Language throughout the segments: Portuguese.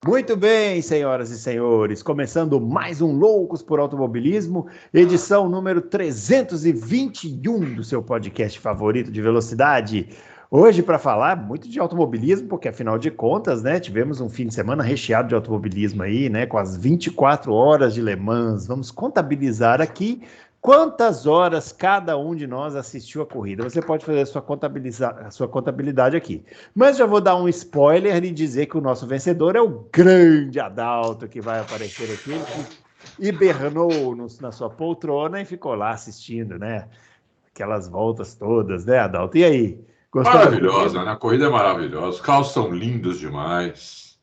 Muito bem, senhoras e senhores, começando mais um Loucos por Automobilismo, edição número 321 do seu podcast favorito de velocidade. Hoje para falar muito de automobilismo, porque afinal de contas, né, tivemos um fim de semana recheado de automobilismo aí, né, com as 24 horas de Le Mans. Vamos contabilizar aqui quantas horas cada um de nós assistiu a corrida. Você pode fazer a sua contabilidade aqui. Mas já vou dar um spoiler e dizer que o nosso vencedor é o grande Adalto, que vai aparecer aqui. Ele hibernou na sua poltrona e ficou lá assistindo, né? Aquelas voltas todas, né, Adalto? E aí? Gostou? Maravilhosa, né? A corrida é maravilhosa. Os carros são lindos demais.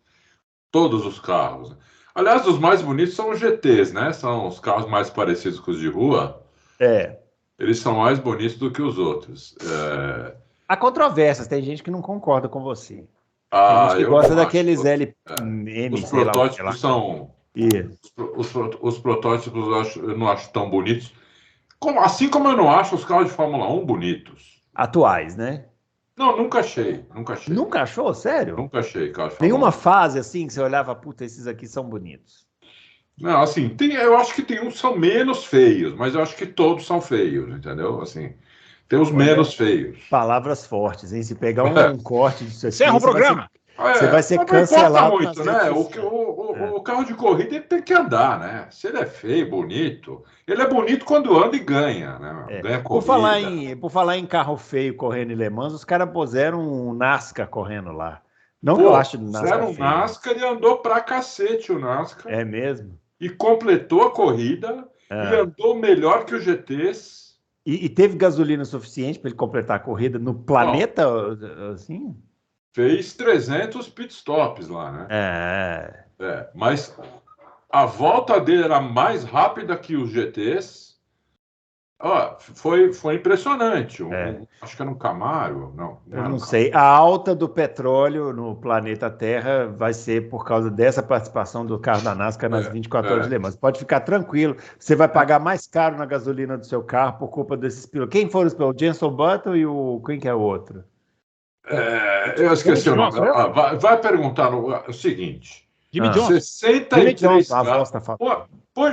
Todos os carros. Aliás, os mais bonitos são os GTs, né? São os carros mais parecidos com os de rua. Eles são mais bonitos do que os outros. Há controvérsias, tem gente que não concorda com você. Tem gente que Eu gosta não daqueles acho. LM, Os protótipos são. Isso. Os protótipos eu não acho tão bonitos. Assim como eu não acho os carros de Fórmula 1 bonitos. Atuais, né? Não, nunca achei. Nunca achou? Sério? Nunca achei carro de Fórmula 1. Nenhuma fase assim que você olhava, puta, esses aqui são bonitos. Não, assim, eu acho que tem uns que são menos feios, mas eu acho que todos são feios, entendeu? Assim, tem os menos feios. Palavras fortes, hein? Se pegar um corte disso aqui... Encerra o programa! Você vai ser cancelado. Não importa muito, né? O carro de corrida ele tem que andar, né? Se ele é feio, bonito, ele é bonito quando anda e ganha, né? Ganha corrida. Por falar em carro feio correndo em Le Mans, os caras puseram um NASCAR correndo lá. Não que eu acho NASCAR feio. Fizeram o NASCAR e andou pra cacete o NASCAR. É mesmo? E completou a corrida e andou melhor que os GTs. E teve gasolina suficiente para ele completar a corrida no planeta, assim? Fez 300 pitstops lá, né? Mas a volta dele era mais rápida que os GTs. Foi impressionante. Acho que era um Camaro. Eu não sei. A alta do petróleo no planeta Terra vai ser por causa dessa participação do carro da NASCAR nas 24 horas de Le Mans. Pode ficar tranquilo. Você vai pagar mais caro na gasolina do seu carro por culpa desses pilotos. Quem foram os pilotos? O Jenson Button e quem que é o outro? Eu esqueci o nome. Vai perguntar o seguinte. Jimmy Johnson. 63 carros.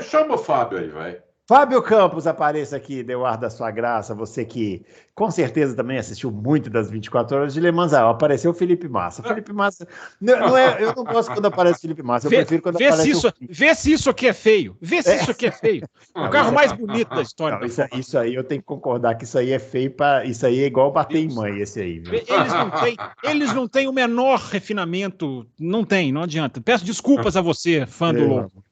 Chama o Fábio aí, vai. Fábio Campos, apareça aqui, dê o ar da sua graça, você que com certeza também assistiu muito das 24 horas de Le Mans. Apareceu o Felipe Massa. Felipe Massa, eu não gosto quando aparece o Felipe Massa, eu prefiro quando aparece Vê se isso aqui é feio. Isso aqui é feio. O carro mais bonito da história. Isso aí eu tenho que concordar que isso aí é feio, isso aí é igual bater em mãe, esse aí. Viu? Eles não têm o menor refinamento, não adianta. Peço desculpas a você, fã do Louco.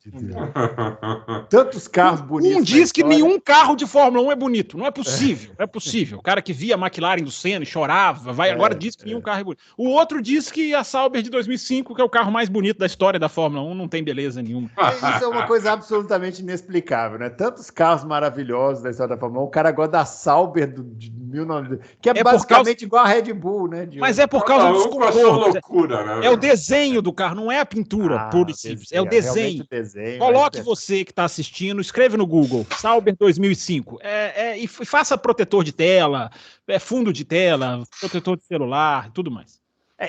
Tantos carros bonitos. Diz que nenhum carro de Fórmula 1 é bonito. Não é possível. Não é possível. O cara que via a McLaren do Senna e chorava, agora diz que nenhum carro é bonito. O outro diz que a Sauber de 2005, que é o carro mais bonito da história da Fórmula 1, não tem beleza nenhuma. Isso é uma coisa absolutamente inexplicável, né? Tantos carros maravilhosos da história da Fórmula 1, o cara gosta da Sauber de 1900, que é basicamente igual a Red Bull, né? Mas é por causa dos contornos. Loucura, né? É o desenho do carro, não é a pintura pura e simples. É o desenho. Coloque você que está assistindo, escreve no Google, Sauber 2005, e faça protetor de tela, fundo de tela, protetor de celular, tudo mais.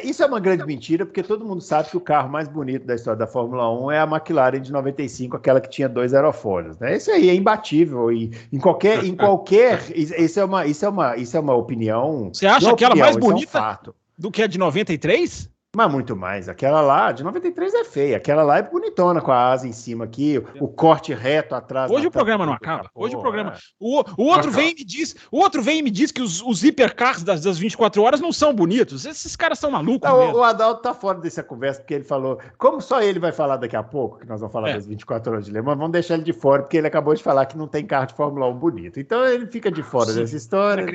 Isso é uma grande mentira, porque todo mundo sabe que o carro mais bonito da história da Fórmula 1 é a McLaren de 95, aquela que tinha 2 aerofólios, né? Isso aí é imbatível, e em qualquer isso é uma opinião. Você acha aquela mais bonita fato. Do que a de 93? Mas muito mais. Aquela lá, de 93 é feia. Aquela lá é bonitona, com a asa em cima aqui, o corte reto atrás. Hoje o programa não acaba. Hoje o programa... O outro vem e me diz que os hipercars das 24 horas não são bonitos. Esses caras são malucos mesmo. O Adalto tá fora dessa conversa, porque ele falou... Como só ele vai falar daqui a pouco, que nós vamos falar das 24 horas de Le Mans, vamos deixar ele de fora, porque ele acabou de falar que não tem carro de Fórmula 1 bonito. Então ele fica de fora dessa história.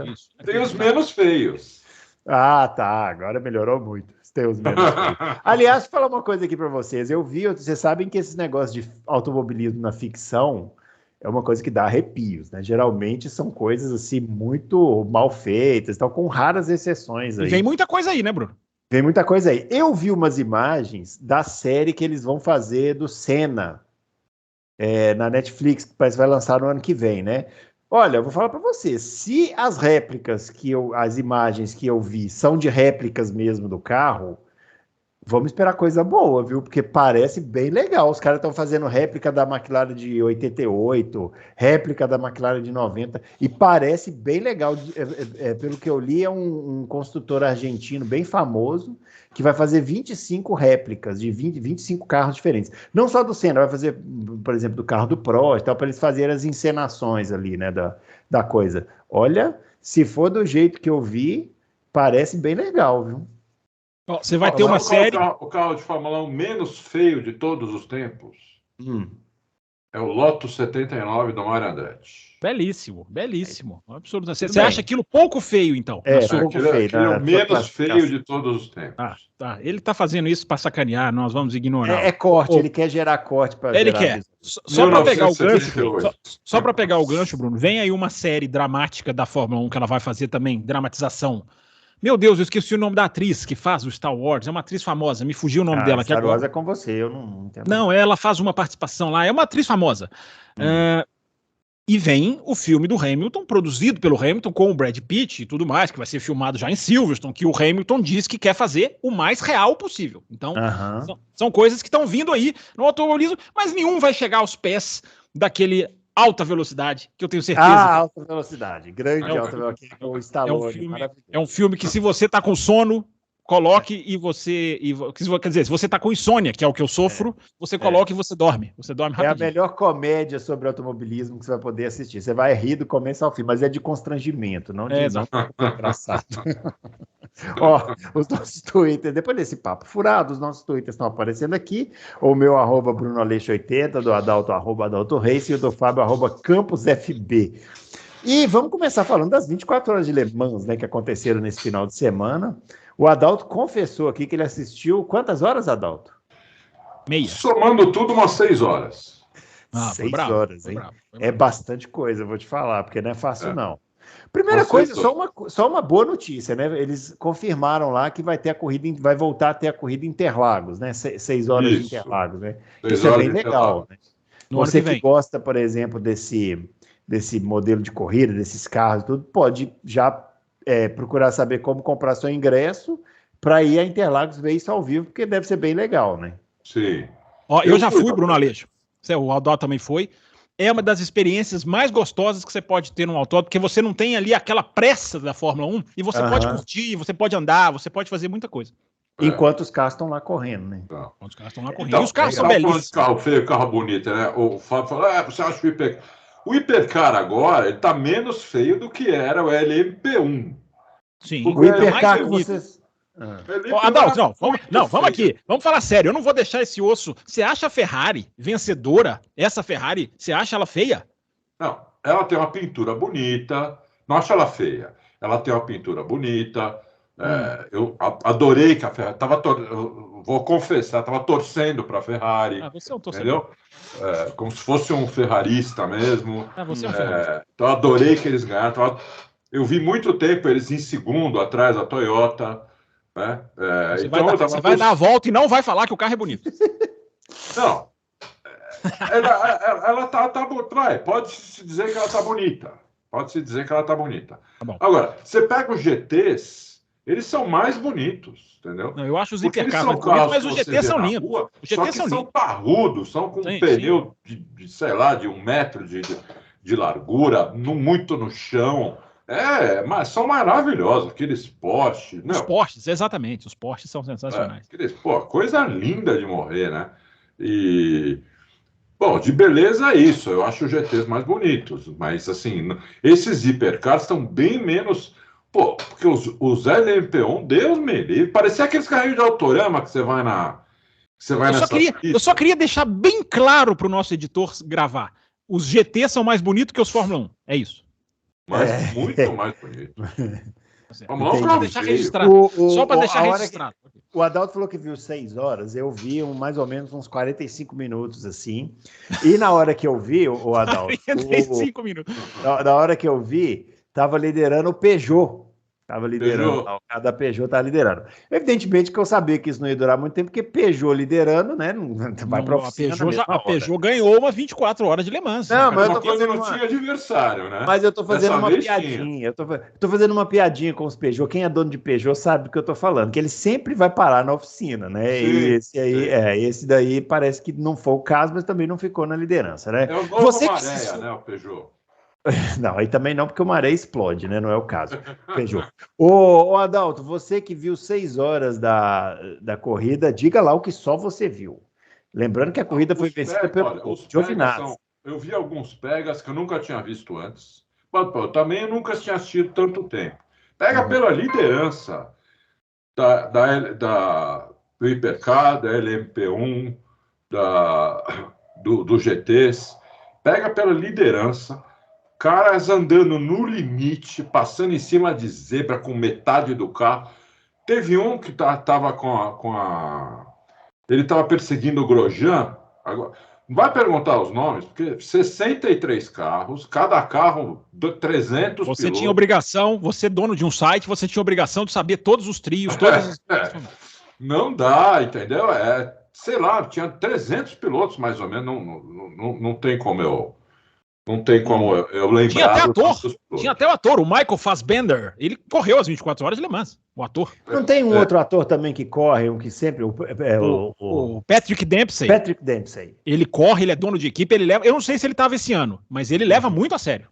Isso. Tem os menos feios. Tá. Agora melhorou muito. Tem os menos feios. Aliás, vou falar uma coisa aqui para vocês. Vocês sabem que esses negócios de automobilismo na ficção é uma coisa que dá arrepios, né? Geralmente são coisas assim muito mal feitas, então com raras exceções aí. E vem muita coisa aí, né, Bruno? Vem muita coisa aí. Eu vi umas imagens da série que eles vão fazer do Senna na Netflix, que parece que vai lançar no ano que vem, né? Olha, eu vou falar para você, se as réplicas as imagens que eu vi são de réplicas mesmo do carro, Vamos esperar coisa boa, viu? Porque parece bem legal. Os caras estão fazendo réplica da McLaren de 88, réplica da McLaren de 90, e parece bem legal. Pelo que eu li, é um construtor argentino bem famoso, que vai fazer 25 réplicas de 25 carros diferentes. Não só do Senna, vai fazer, por exemplo, do carro do Prost, para eles fazerem as encenações ali, né, da coisa. Olha, se for do jeito que eu vi, parece bem legal, viu? Você vai ter uma série... O carro de Fórmula 1 menos feio de todos os tempos é o Lotus 79 do Mário Andretti. Belíssimo, belíssimo. Absurdo. Você acha aquilo pouco feio, então? Pouco feio. Ele é o menos feio de todos os tempos. Tá. Ele está fazendo isso para sacanear, nós vamos ignorar. É corte, ele quer gerar corte para Ele quer. Só para pegar o gancho, só para pegar o gancho, Bruno, vem aí uma série dramática da Fórmula 1 que ela vai fazer também, dramatização. Meu Deus, eu esqueci o nome da atriz que faz o Star Wars. É uma atriz famosa, me fugiu o nome dela. Star Wars é com você, eu não entendo. Não, ela faz uma participação lá, é uma atriz famosa. E vem o filme do Hamilton, produzido pelo Hamilton, com o Brad Pitt e tudo mais, que vai ser filmado já em Silverstone, que o Hamilton diz que quer fazer o mais real possível. Então, são coisas que estão vindo aí no automobilismo, mas nenhum vai chegar aos pés daquele... alta velocidade, que eu tenho certeza. Alta velocidade, grande alta velocidade. É um filme que, se você tá com sono, coloque e você... quer dizer, se você tá com insônia, que é o que eu sofro, você coloca e você dorme. Você dorme rapidinho. É a melhor comédia sobre automobilismo que você vai poder assistir. Você vai rir do começo ao fim, mas é de constrangimento, não de engraçado. Ó, os nossos Twitter, depois desse papo furado, os nossos Twitters estão aparecendo aqui. O meu @BrunoAleixo80, do Adalto @AdaltoRace e o do Fábio @CampusFB. E vamos começar falando das 24 horas de Le Mans, né, que aconteceram nesse final de semana. O Adalto confessou aqui que ele assistiu quantas horas, Adalto? Meia. Somando tudo, umas 6 horas. 6 horas, hein? É bastante coisa, vou te falar, porque não é fácil, não. Primeira coisa, só uma boa notícia, né? Eles confirmaram lá que vai voltar a ter a corrida em Interlagos, né? 6 horas de Interlagos, né? Isso é bem legal, né? Você que gosta, por exemplo, desse modelo de corrida, desses carros, tudo, pode já procurar saber como comprar seu ingresso para ir a Interlagos ver isso ao vivo, porque deve ser bem legal, né? Sim. Ó, eu já fui, Bruno Aleixo. O Adalto também foi. É uma das experiências mais gostosas que você pode ter num autódromo, porque você não tem ali aquela pressa da Fórmula 1 e você pode curtir, você pode andar, você pode fazer muita coisa. Enquanto os carros estão lá correndo, né? Enquanto os carros estão lá correndo. E os carros são belíssimos. Carro feio, carro bonito, né? O Fábio falou, você acha o Hipercar agora, ele tá menos feio do que era o LMP1. Sim. O Hipercar que vocês... Adalto, vamos aqui, vamos falar sério, eu não vou deixar esse osso. Você acha a Ferrari vencedora? Essa Ferrari, você acha ela feia? Não, ela tem uma pintura bonita, não acho ela feia. Ela tem uma pintura bonita. Eu adorei que a Ferrari vou confessar, estava torcendo para a Ferrari. Você é um torcedor. Entendeu? Como se fosse um ferrarista mesmo. Você é um ferrarista. Então adorei que eles ganharam. Eu vi muito tempo eles em segundo atrás da Toyota. Né? Você vai dar a volta e não vai falar que o carro é bonito. Não. Ela tá pode-se dizer que ela tá bonita. Pode-se dizer que ela tá bonita. Tá. Agora, você pega os GTs, eles são mais bonitos, entendeu? Não, eu acho os Hipercars mais bonitos, mas os GTs são lindos. Os GTs são parrudos, são com um pneu de, sei lá, de 1 metro de largura, muito no chão. Mas são maravilhosos, aqueles Porsche. Os Porsches, exatamente, os Porsches são sensacionais. Coisa linda de morrer, né? Bom, de beleza é isso, eu acho os GTs mais bonitos, mas assim, esses Hipercars estão bem menos... porque os LMP1, Deus me livre, parecia aqueles carrinhos de Autorama que você vai na... Eu só queria deixar bem claro para o nosso editor gravar. Os GTs são mais bonitos que os Fórmula 1, é isso. Mas muito mais bonito. Vamos lá, deixar registrado. Só para deixar registrado. O Adalto falou que viu 6 horas, eu vi mais ou menos uns 45 minutos, assim. E na hora que eu vi, o Adalto... 45 minutos. Na hora que eu vi, estava liderando o Peugeot. Estava liderando, o carro da Peugeot estava liderando. Evidentemente que eu sabia que isso não ia durar muito tempo, porque Peugeot liderando, né? Não vai para oficina a Peugeot ganhou umas 24 horas de Le Mans. Não, mas eu tô fazendo não tinha adversário, né? Mas eu tô fazendo uma piadinha. Eu tô fazendo uma piadinha com os Peugeot. Quem é dono de Peugeot sabe do que eu tô falando, que ele sempre vai parar na oficina, né? Sim, e esse aí, esse daí parece que não foi o caso, mas também não ficou na liderança, né? É o novo Maréia, né, o Peugeot? Não, aí também não, porque o maré explode, né? Não é o caso. Peugeot. Ô, Adalto, você que viu 6 horas da corrida, diga lá o que só você viu. Lembrando que a corrida foi vencida pelo Giovinazzi. Eu vi alguns pegas que eu nunca tinha visto antes. Mas, também eu nunca tinha assistido tanto tempo. Pega pela liderança do Hipercar, da LMP1, do GTs. Pega pela liderança. Caras andando no limite, passando em cima de zebra com metade do carro. Teve um que estava ele estava perseguindo o Grosjean. Agora, não vai perguntar os nomes, porque 63 carros, cada carro 300 Você pilotos. Tinha obrigação, você dono de um site, você tinha obrigação de saber todos os trios, todas as... Não dá, entendeu? Sei lá, tinha 300 pilotos mais ou menos, não tem como eu lembrar. Tinha até o ator, o Michael Fassbender. Ele correu as 24 horas de Le Mans, o ator. Não tem um outro ator também que corre, um que sempre... O Patrick Dempsey. Patrick Dempsey. Ele corre, ele é dono de equipe, ele leva... Eu não sei se ele estava esse ano, mas ele leva muito a sério.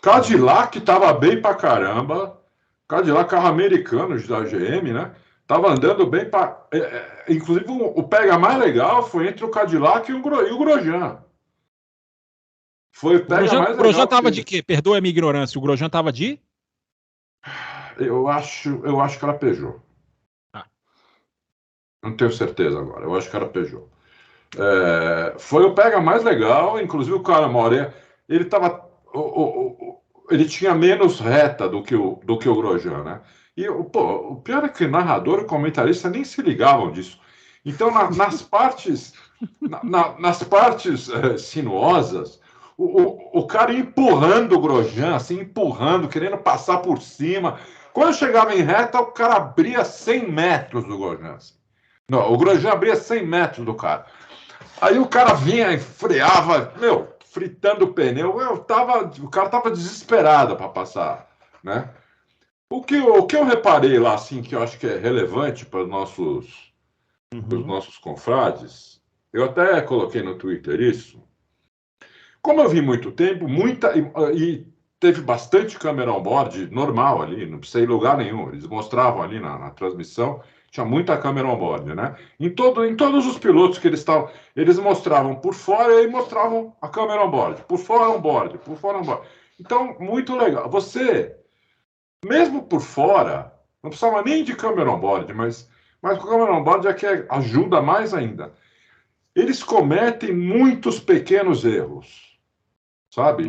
Cadillac estava bem pra caramba. Cadillac, carro americano da GM, né? Tava andando bem pra... Inclusive, o pega mais legal foi entre o Cadillac e o Grosjean. Foi o Grosjean tava de quê? Perdoa a minha ignorância. O Grosjean tava de? Eu acho que era Peugeot. Não tenho certeza agora. Eu acho que era Peugeot. Foi o pega mais legal. Inclusive o cara Moré, ele tava... ele tinha menos reta do que o Grosjean, né? E o pior é que o narrador e o comentarista nem se ligavam disso. Então, nas partes sinuosas, o cara empurrando o Grosjean, assim, querendo passar por cima. Quando chegava em reta, o cara abria 100 metros do Grosjean. Assim. Não, o Grosjean abria 100 metros do cara. Aí o cara vinha e freava, fritando o pneu. O cara tava desesperado para passar, né? O que eu reparei lá, assim, que eu acho que é relevante para os nossos confrades, eu até coloquei no Twitter isso. Como eu vi muito tempo, e teve bastante câmera on-board normal ali, não precisa ir em lugar nenhum. Eles mostravam ali na transmissão, tinha muita câmera on-board, né? Em todos os pilotos que eles mostravam por fora e mostravam a câmera on-board, por fora on-board. Então, muito legal. Você, mesmo por fora, não precisava nem de câmera on-board, mas com câmera on-board é que ajuda mais ainda. Eles cometem muitos pequenos erros. Sabe?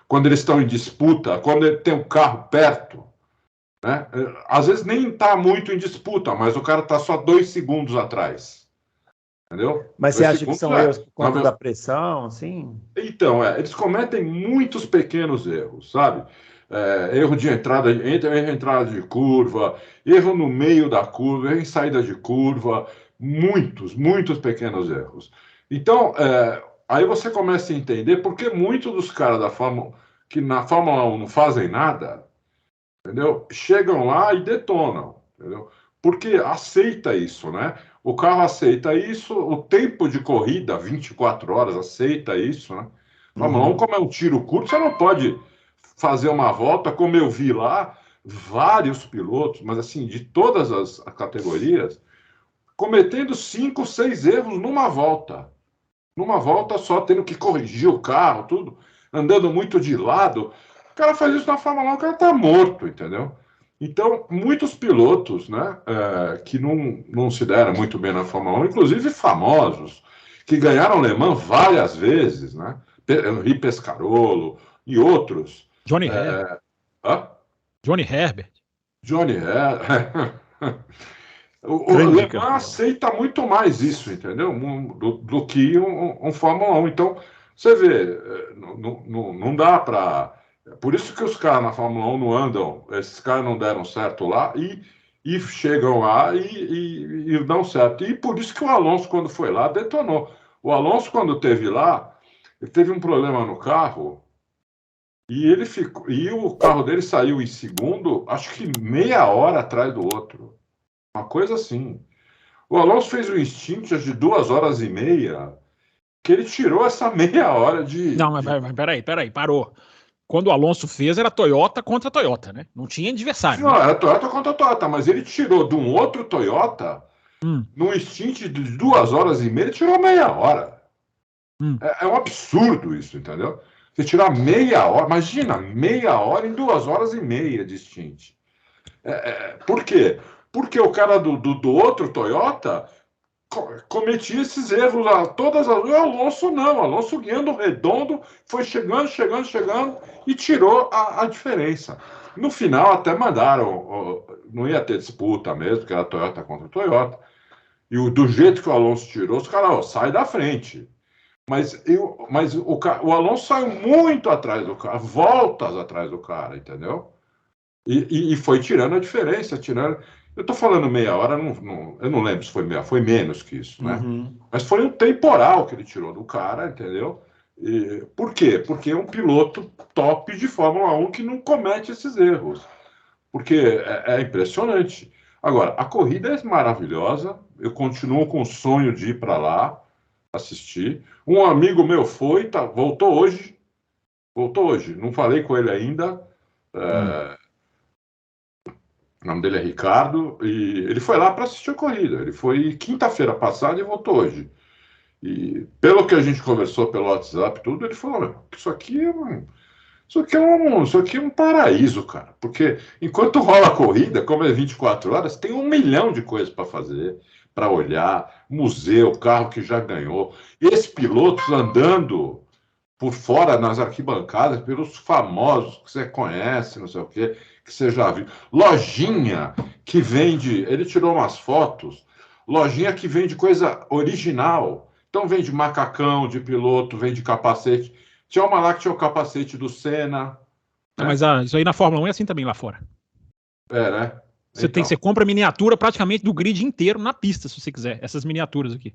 Quando eles estão em disputa, quando tem um carro perto, né? Às vezes nem está muito em disputa, mas o cara está só 2 segundos atrás. Entendeu? Mas você acha que são erros por conta da pressão, assim? Então, eles cometem muitos pequenos erros, sabe? Erro de entrada de curva, erro no meio da curva, erro em saída de curva, muitos pequenos erros. Então, aí você começa a entender por que muitos dos caras que na Fórmula 1 não fazem nada, entendeu? Chegam lá e detonam, entendeu? Porque aceita isso, né? O carro aceita isso, o tempo de corrida, 24 horas, aceita isso, né? Fórmula 1, como é um tiro curto, você não pode fazer uma volta, como eu vi lá, vários pilotos, mas assim, de todas as categorias, cometendo 5, 6 erros numa volta. Numa volta só, tendo que corrigir o carro, tudo, andando muito de lado. O cara faz isso na Fórmula 1, o cara tá morto, entendeu? Então, muitos pilotos, né, que não se deram muito bem na Fórmula 1, inclusive famosos, que ganharam Le Mans várias vezes, né? Henri Pescarolo e outros. Johnny Herbert. Johnny Herbert. O Le Mans aceita muito mais isso, entendeu? Do que um Fórmula 1. Então, você vê, não dá para Por isso que os caras na Fórmula 1 não andam, esses caras não deram certo lá e chegam lá e dão certo. E por isso que o Alonso, quando foi lá, detonou. O Alonso, quando esteve lá, ele teve um problema no carro e o carro dele saiu em segundo, acho que meia hora atrás do outro. Uma coisa assim. O Alonso fez um stint de 2 horas e meia, que ele tirou essa meia hora de... Não, mas peraí, parou. Quando o Alonso fez, era Toyota contra Toyota, né? Não tinha adversário. Não, né? era Toyota contra Toyota, mas ele tirou de um outro Toyota, num stint de 2 horas e meia, ele tirou meia hora. É um absurdo isso, entendeu? Você tirar meia hora, imagina, meia hora em 2 horas e meia de stint. Por quê? Porque o cara do outro Toyota cometia esses erros lá, todas as vezes. O Alonso não, o Alonso guiando redondo, foi chegando e tirou a diferença. No final até mandaram, não ia ter disputa mesmo, porque era Toyota contra Toyota, e do jeito que o Alonso tirou, os caras, sai da frente. Mas o Alonso saiu muito atrás do cara, voltas atrás do cara, entendeu? E foi tirando a diferença, tirando... Eu tô falando meia hora, eu não lembro se foi meia, foi menos que isso, né? Mas foi um temporal que ele tirou do cara, entendeu? Por quê? Porque é um piloto top de Fórmula 1 que não comete esses erros. Porque é impressionante. Agora, a corrida é maravilhosa, eu continuo com o sonho de ir para lá assistir. Um amigo meu foi, voltou hoje, não falei com ele ainda, o nome dele é Ricardo, e ele foi lá para assistir a corrida. Ele foi quinta-feira passada e voltou hoje. E pelo que a gente conversou pelo WhatsApp, tudo, ele falou: isso aqui é um paraíso, cara. Porque enquanto rola a corrida, como é 24 horas, tem 1 milhão de coisas para fazer, para olhar, museu, carro que já ganhou. E esses pilotos andando por fora nas arquibancadas, pelos famosos que você conhece, não sei o quê, que você já viu. Lojinha que vende, ele tirou umas fotos, lojinha que vende coisa original. Então vende macacão de piloto, vende capacete. Tinha uma lá que tinha o capacete do Senna. Né? Mas isso aí na Fórmula 1 é assim também lá fora. Né? Você compra miniatura praticamente do grid inteiro na pista, se você quiser. Essas miniaturas aqui.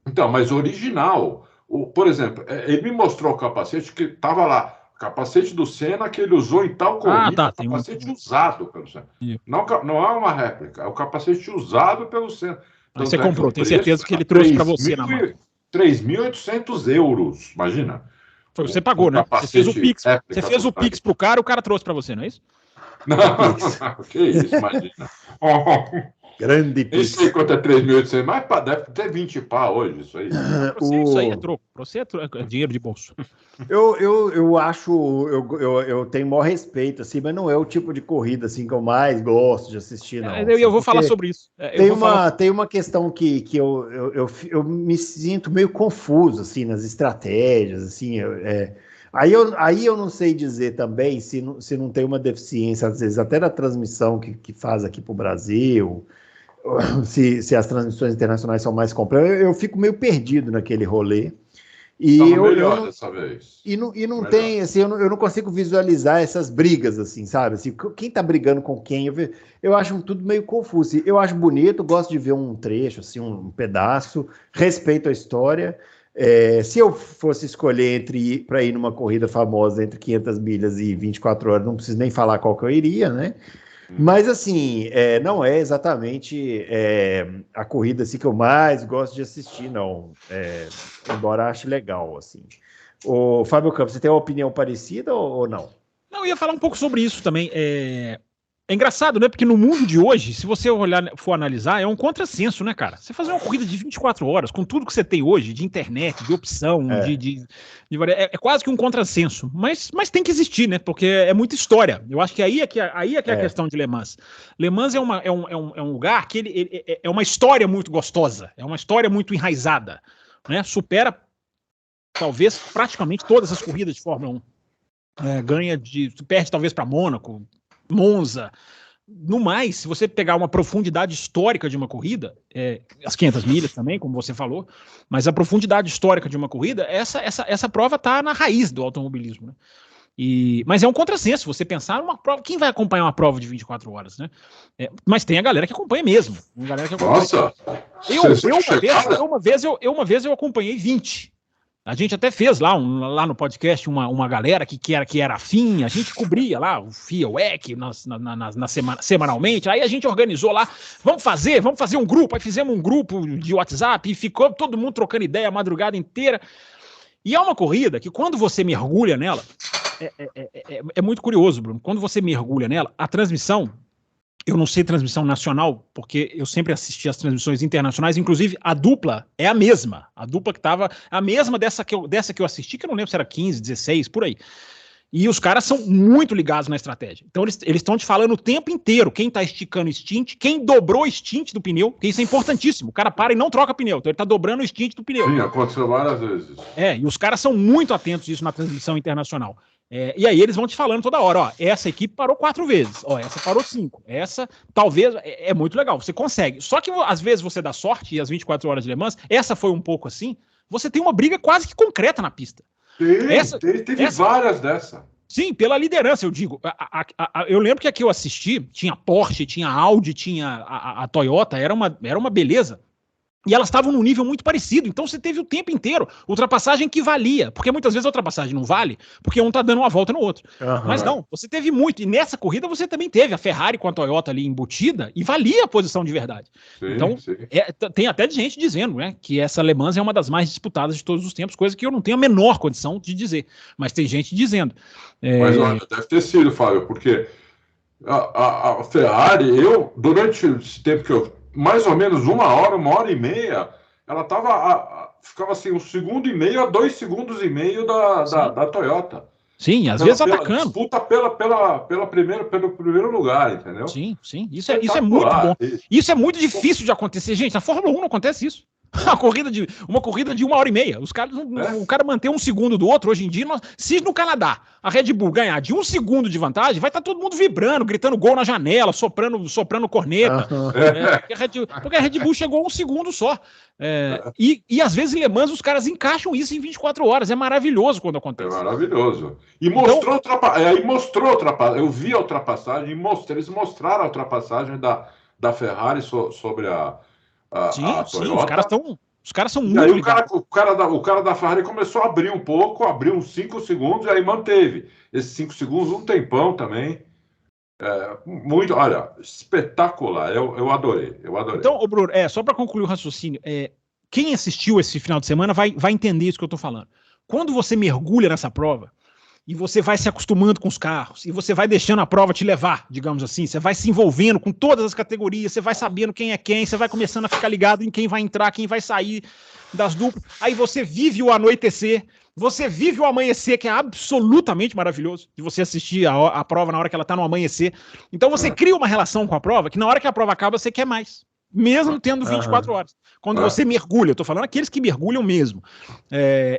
Então, mas original. Por exemplo, ele me mostrou o capacete que estava lá. Capacete do Senna que ele usou em tal corrida. Capacete usado pelo Senna. Não é uma réplica. É o capacete usado pelo Senna. Então, você comprou. Tenho certeza que ele trouxe para você na mão. 3.800 euros. Imagina. Foi você pagou, né? Você fez o Pix. Você fez o Pix pro cara, o cara trouxe para você, não é isso? Não, que isso, imagina. Grande Pix. Não sei quanto é 3.800, mas deve ter 20 pau hoje, isso aí. Isso aí é troco. Pra você é dinheiro de bolso. Eu acho, eu tenho o maior respeito, assim, mas não é o tipo de corrida assim, que eu mais gosto de assistir, não. Eu vou falar sobre isso. Tem uma questão que eu me sinto meio confuso, assim, nas estratégias, assim, Aí eu não sei dizer também se não tem uma deficiência, às vezes, até da transmissão que faz aqui para o Brasil, se as transmissões internacionais são mais completas. Eu fico meio perdido naquele rolê. E melhor dessa vez. E não tem, assim, eu não consigo visualizar essas brigas, assim, sabe? Assim, quem tá brigando com quem? Eu acho tudo meio confuso. Eu acho bonito, gosto de ver um trecho, assim, um pedaço, respeito a história. Se eu fosse escolher para ir numa corrida famosa entre 500 milhas e 24 horas, não preciso nem falar qual que eu iria, né? Mas, assim, não é exatamente a corrida assim, que eu mais gosto de assistir, não. Embora ache legal, assim. Ô, Fábio Campos, você tem uma opinião parecida ou não? Não, eu ia falar um pouco sobre isso também. É engraçado, né? Porque no mundo de hoje, se você for analisar, é um contrassenso, né, cara? Você fazer uma corrida de 24 horas, com tudo que você tem hoje, de internet, de opção, é quase que um contrassenso. Mas tem que existir, né? Porque é muita história. Eu acho que aí é que é a questão de Le Mans. Le Mans é um lugar que é uma história muito gostosa, é uma história muito enraizada, né? Supera, talvez, praticamente todas as corridas de Fórmula 1. Perde, talvez, para Mônaco, Monza. No mais, se você pegar uma profundidade histórica de uma corrida, as 500 milhas também, como você falou, mas a profundidade histórica de uma corrida, essa prova está na raiz do automobilismo, né? Mas é um contrassenso você pensar uma prova. Quem vai acompanhar uma prova de 24 horas, né? Mas tem a galera que acompanha mesmo. Tem galera que acompanha. Nossa! Uma vez eu acompanhei 20. A gente até fez lá no podcast uma galera que era afim, a gente cobria lá o FIA, o EC, semanalmente, aí a gente organizou lá, vamos fazer um grupo, aí fizemos um grupo de WhatsApp e ficou todo mundo trocando ideia a madrugada inteira. E é uma corrida que quando você mergulha nela, é muito curioso, Bruno, quando você mergulha nela, a transmissão, eu não sei transmissão nacional, porque eu sempre assisti as transmissões internacionais, inclusive a dupla é a mesma. A dupla que estava a mesma dessa que eu assisti, que eu não lembro se era 15, 16, por aí. E os caras são muito ligados na estratégia. Então eles estão te falando o tempo inteiro quem está esticando o stint, quem dobrou o stint do pneu, porque isso é importantíssimo. O cara para e não troca pneu, então ele está dobrando o stint do pneu. Sim, aconteceu várias vezes. E os caras são muito atentos disso na transmissão internacional. E aí eles vão te falando toda hora, essa equipe parou 4 vezes, essa parou 5, essa talvez, é muito legal, você consegue. Só que às vezes você dá sorte, e as 24 horas de Le Mans, essa foi um pouco assim, você tem uma briga quase que concreta na pista. Teve várias dessa. Sim, pela liderança, eu digo. Eu lembro que aqui eu assisti, tinha Porsche, tinha Audi, tinha a Toyota, era uma beleza. E elas estavam num nível muito parecido, então você teve o tempo inteiro ultrapassagem que valia, porque muitas vezes a ultrapassagem não vale, porque um tá dando uma volta no outro. Mas não, você teve muito, e nessa corrida você também teve a Ferrari com a Toyota ali embutida, e valia a posição de verdade. Sim, então, sim. Tem até gente dizendo, né, que essa Le Mans é uma das mais disputadas de todos os tempos, coisa que eu não tenho a menor condição de dizer, mas tem gente dizendo. Mas olha, deve ter sido, Fábio, porque a Ferrari, durante esse tempo que eu mais ou menos 1 hora e meia, ela ficava assim, 1,5 segundo a 2,5 segundos da Toyota. Sim, às vezes atacando. Disputa pelo primeiro lugar, entendeu? Sim. Isso é muito bom. Isso é muito difícil de acontecer. Gente, na Fórmula 1 não acontece isso. Uma corrida de 1 hora e meia. O cara manter 1 segundo do outro, hoje em dia, se no Canadá a Red Bull ganhar de 1 segundo de vantagem, vai estar todo mundo vibrando, gritando gol na janela, soprando corneta. Porque a Red Bull chegou a 1 segundo só. E às vezes em Le Mans os caras encaixam isso em 24 horas. É maravilhoso quando acontece. É maravilhoso. E mostrou ultrapassagem. Eu vi a ultrapassagem, eles mostraram a ultrapassagem da Ferrari sobre a Toyota. Os caras são muito ligados. O cara da Ferrari começou a abrir um pouco, abriu uns 5 segundos, e aí manteve esses 5 segundos, um tempão também. Muito, olha, espetacular. Eu adorei. Então, Bruno, só para concluir o raciocínio, quem assistiu esse final de semana vai entender isso que eu estou falando. Quando você mergulha nessa prova, e você vai se acostumando com os carros, e você vai deixando a prova te levar, digamos assim, você vai se envolvendo com todas as categorias, você vai sabendo quem é quem, você vai começando a ficar ligado em quem vai entrar, quem vai sair das duplas, aí você vive o anoitecer, você vive o amanhecer, que é absolutamente maravilhoso, de você assistir a prova na hora que ela está no amanhecer. Então você cria uma relação com a prova, que na hora que a prova acaba, você quer mais. Mesmo tendo 24 horas. Quando você mergulha, eu tô falando aqueles que mergulham mesmo.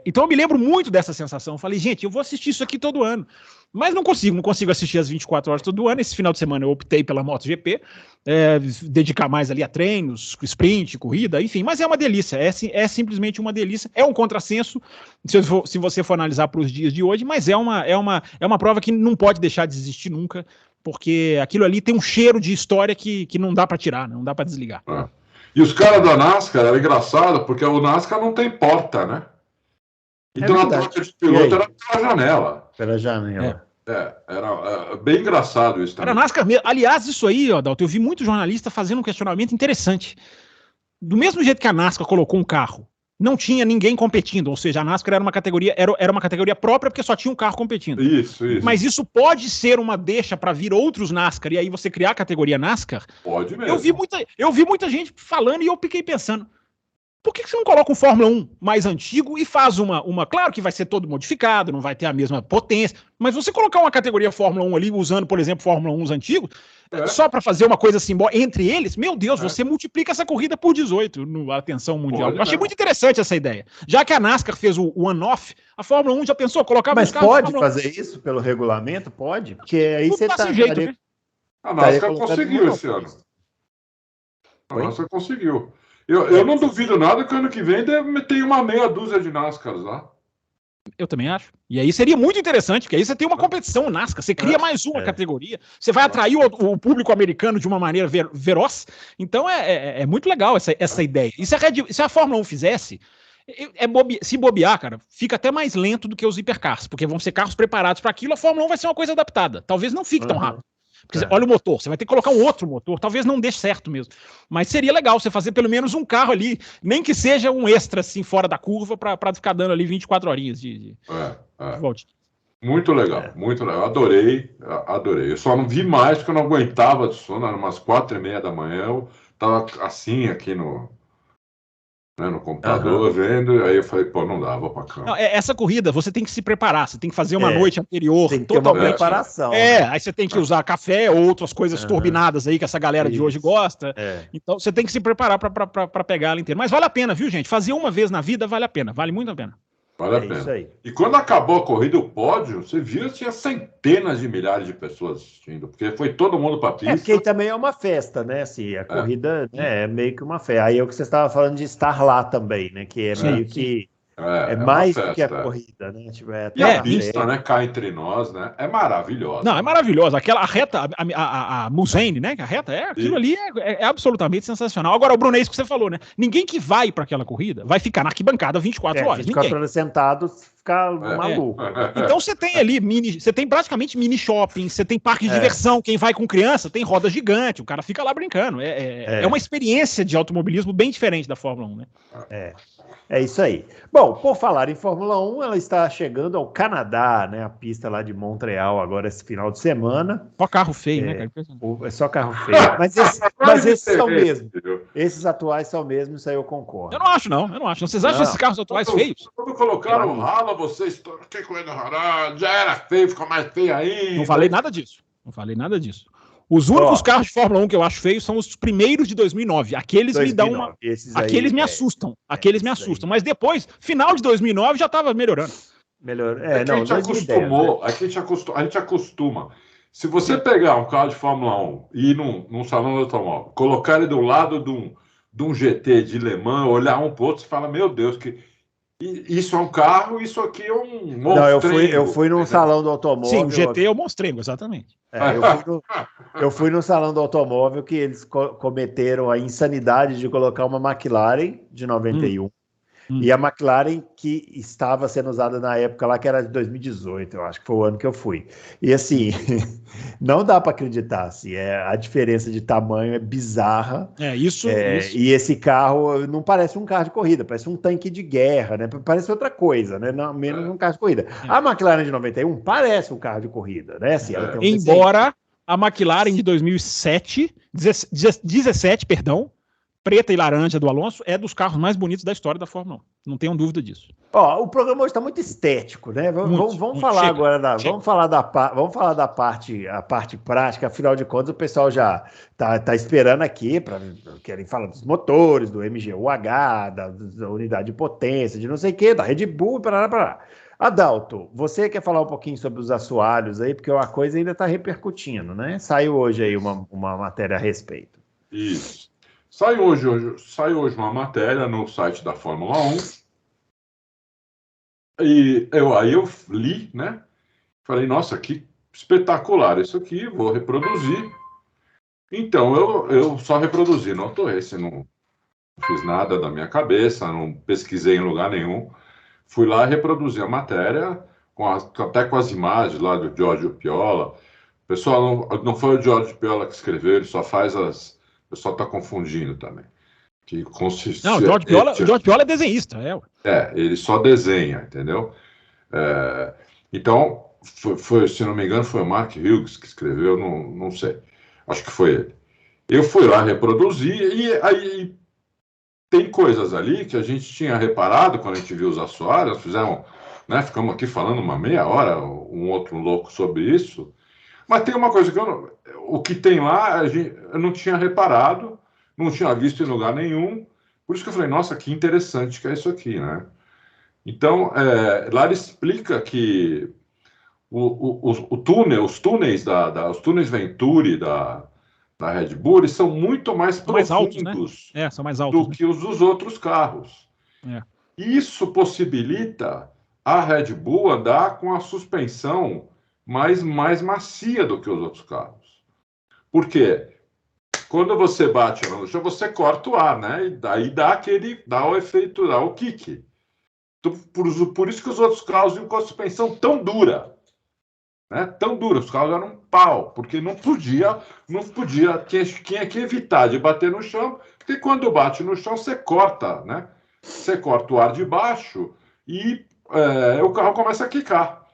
Então eu me lembro muito dessa sensação. Eu falei, gente, eu vou assistir isso aqui todo ano. Mas não consigo assistir as 24 horas todo ano. Esse final de semana eu optei pela MotoGP, dedicar mais ali a treinos, sprint, corrida, enfim. Mas é uma delícia, é simplesmente uma delícia. É um contrassenso, se você for analisar para os dias de hoje, mas é uma prova que não pode deixar de existir nunca, porque aquilo ali tem um cheiro de história que não dá para tirar, não dá para desligar. E os caras da NASCAR, era engraçado, porque o NASCAR não tem porta, né? Então a troca de piloto era pela janela. Pela janela. Era bem engraçado isso também. Era NASCAR mesmo. Aliás, isso aí, Adalto, eu vi muito jornalista fazendo um questionamento interessante. Do mesmo jeito que a NASCAR colocou um carro, não tinha ninguém competindo, ou seja, a NASCAR era uma categoria própria porque só tinha um carro competindo. Isso. Mas isso pode ser uma deixa para vir outros NASCAR e aí você criar a categoria NASCAR? Pode mesmo. Eu vi muita gente falando e eu fiquei pensando, por que você não coloca um Fórmula 1 mais antigo e faz uma... Claro que vai ser todo modificado, não vai ter a mesma potência, mas você colocar uma categoria Fórmula 1 ali, usando, por exemplo, Fórmula 1 antigos, só para fazer uma coisa simbólica entre eles, meu Deus, você multiplica essa corrida por 18 na atenção mundial. Eu achei muito interessante essa ideia. Já que a NASCAR fez o one-off, a Fórmula 1 já pensou colocar... Mas pode fazer isso pelo regulamento? Pode? Porque aí você tá... jeito, né? A NASCAR conseguiu esse ano. A NASCAR conseguiu. Eu não duvido nada que ano que vem tem uma meia dúzia de NASCARs lá. Eu também acho. E aí seria muito interessante, porque aí você tem uma competição NASCAR, você cria mais uma categoria, você vai atrair o público americano de uma maneira veroz. Então é muito legal essa ideia. E se a Fórmula 1 fizesse, se bobear, cara, fica até mais lento do que os hipercars, porque vão ser carros preparados para aquilo, a Fórmula 1 vai ser uma coisa adaptada. Talvez não fique tão rápido. Porque olha o motor, você vai ter que colocar um outro motor, talvez não dê certo mesmo. Mas seria legal você fazer pelo menos um carro ali, nem que seja um extra assim, fora da curva, para ficar dando ali 24 horinhas de volta. Muito legal, muito legal. Adorei. Eu só não vi mais porque eu não aguentava de sono, eram umas 4h30 da manhã, eu tava assim aqui no computador, vendo, aí eu falei, pô, não dá, vou pra cama. Não, essa corrida, você tem que se preparar, você tem que fazer uma noite anterior. Tem que ter uma preparação. Aí você tem que usar café ou outras coisas turbinadas aí que essa galera de hoje gosta. Então você tem que se preparar pra pegar ela inteira. Mas vale a pena, viu, gente? Fazer uma vez na vida vale a pena, vale muito a pena. Vale a pena. Isso aí. E quando acabou a corrida, o pódio, você viu, tinha centenas de milhares de pessoas assistindo, porque foi todo mundo para a pista. Porque também é uma festa, né? Assim, a corrida é meio que uma festa. Aí é o que você estava falando de estar lá também, né? Que é meio que... É mais do que a corrida, né? Tipo, e a pista, né? Cá entre nós, né? É maravilhosa. Não, é maravilhosa. A reta, a Mulsanne, né? A reta, aquilo ali é absolutamente sensacional. Agora, o Bruno, é isso que você falou, né? Ninguém que vai para aquela corrida vai ficar na arquibancada 24 horas. 24 horas sentado, ficar maluco. Então você tem ali você tem praticamente mini shopping, você tem parque de diversão. Quem vai com criança tem roda gigante, o cara fica lá brincando. É uma experiência de automobilismo bem diferente da Fórmula 1, né? É isso aí. Bom, por falar em Fórmula 1, ela está chegando ao Canadá, né? A pista lá de Montreal agora esse final de semana. Só carro feio, né, cara? É só carro feio. Mas esses são mesmo. Esses atuais são mesmo, isso aí eu concordo. Eu não acho, não. Vocês acham esses carros atuais feios? Quando colocaram o rala, vocês... Que coisa rara, já era feio, ficou mais feio ainda. Não falei nada disso. Os únicos carros de Fórmula 1 que eu acho feios são os primeiros de 2009. Aqueles me dão uma... Aqueles me assustam. Aqueles me assustam. Mas depois, final de 2009, já estava melhorando. A gente acostuma. Se você pegar um carro de Fórmula 1 e ir num salão de automóvel, colocar ele do lado de um GT de Le Mans, olhar um pro outro, você fala, meu Deus, isso é um carro, isso aqui é um monstrengo. Não, eu fui num salão do automóvel. Sim, o GT é o monstrengo, exatamente. Eu fui no salão do automóvel que eles cometeram a insanidade de colocar uma McLaren de 91 e a McLaren que estava sendo usada na época lá, que era de 2018, eu acho que foi o ano que eu fui. E assim, não dá para acreditar, assim, a diferença de tamanho é bizarra. Isso. E esse carro não parece um carro de corrida, parece um tanque de guerra, né? Parece outra coisa, né? Não, menos um carro de corrida. A McLaren de 91 parece um carro de corrida, né? Assim, ela tem embora a McLaren de 2017, preta e laranja do Alonso, é dos carros mais bonitos da história da Fórmula 1. Não tenham dúvida disso. O programa hoje está muito estético, né? Vamos falar agora vamos falar da parte prática. Afinal de contas, o pessoal já tá esperando aqui querem falar dos motores, do MGU-H, da unidade de potência, de não sei o quê, da Red Bull, para Adalto, você quer falar um pouquinho sobre os assoalhos aí, porque a coisa ainda está repercutindo, né? Saiu hoje aí uma matéria a respeito. Isso. Saiu hoje uma matéria no site da Fórmula 1 e aí eu li, né? Falei, nossa, que espetacular isso aqui, vou reproduzir. Então, eu só reproduzi, não fiz nada da minha cabeça, não pesquisei em lugar nenhum. Fui lá e reproduzi a matéria, até com as imagens lá do Giorgio Piola. Pessoal, não foi o Giorgio Piola que escreveu, ele só faz o pessoal está confundindo também. Não, o Giorgio Piola é desenhista. Ele só desenha, entendeu? Então, foi, se não me engano, foi o Mark Hughes que escreveu, não sei. Acho que foi ele. Eu fui lá reproduzir e aí tem coisas ali que a gente tinha reparado quando a gente viu os assoalhos, ficamos aqui falando uma meia hora, um outro louco sobre isso. Mas tem uma coisa que o que tem lá, eu não tinha reparado, não tinha visto em lugar nenhum, por isso que eu falei, nossa, que interessante que é isso aqui, né? Então, lá ele explica que os túneis Venturi da Red Bull, eles são muito mais profundos, altos, né? São mais altos, do que os dos outros carros. Isso possibilita a Red Bull andar com a suspensão mais macia do que os outros carros. Por quê? Quando você bate no chão, você corta o ar, né? E daí dá o efeito, dá o kick. Por isso que os outros carros vinham com a suspensão tão dura. Né? Tão dura, os carros eram um pau, porque não podia, tinha que evitar de bater no chão, porque quando bate no chão, você corta, né? Você corta o ar de baixo e o carro começa a quicar.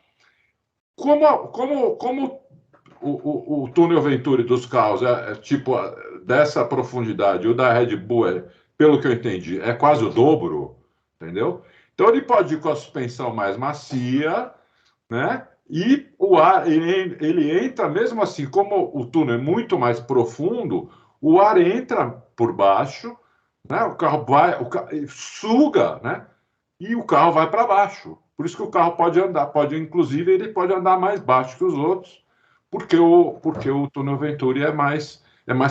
Como o túnel Venturi dos carros tipo dessa profundidade, o da Red Bull, pelo que eu entendi, é quase o dobro, entendeu? Então ele pode ir com a suspensão mais macia, né? E o ar, ele entra, mesmo assim, como o túnel é muito mais profundo, o ar entra por baixo, né? O carro suga, né? E o carro vai para baixo. Por isso que o carro inclusive, ele pode andar mais baixo que os outros, porque o túnel Venturi é mais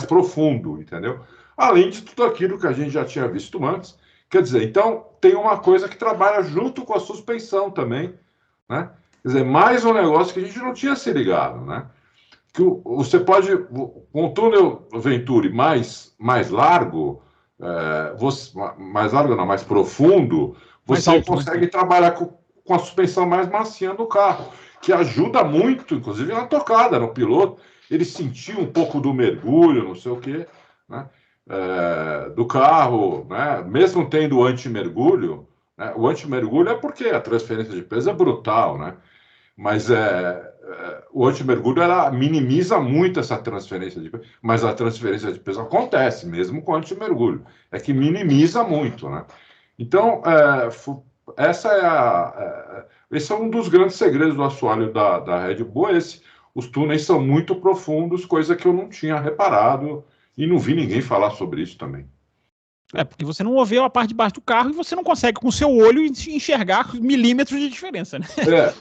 profundo, entendeu? Além de tudo aquilo que a gente já tinha visto antes. Quer dizer, então, tem uma coisa que trabalha junto com a suspensão também, né? Quer dizer, mais um negócio que a gente não tinha se ligado, né? Que você pode, com o túnel Venturi mais largo, mais largo não, mais profundo, você consegue trabalhar com a suspensão mais macia no carro, que ajuda muito, inclusive na tocada, no piloto, ele sentir um pouco do mergulho, não sei o quê, né? Do carro, né? Mesmo tendo anti-mergulho, né? O anti-mergulho é porque a transferência de peso é brutal, né? Mas o anti-mergulho minimiza muito essa transferência de peso, mas a transferência de peso acontece mesmo com anti-mergulho, é que minimiza muito, né? Então, esse é um dos grandes segredos do assoalho da Red Bull, os túneis são muito profundos, coisa que eu não tinha reparado e não vi ninguém falar sobre isso também. Porque você não ouviu a parte de baixo do carro e você não consegue com o seu olho enxergar milímetros de diferença, né? É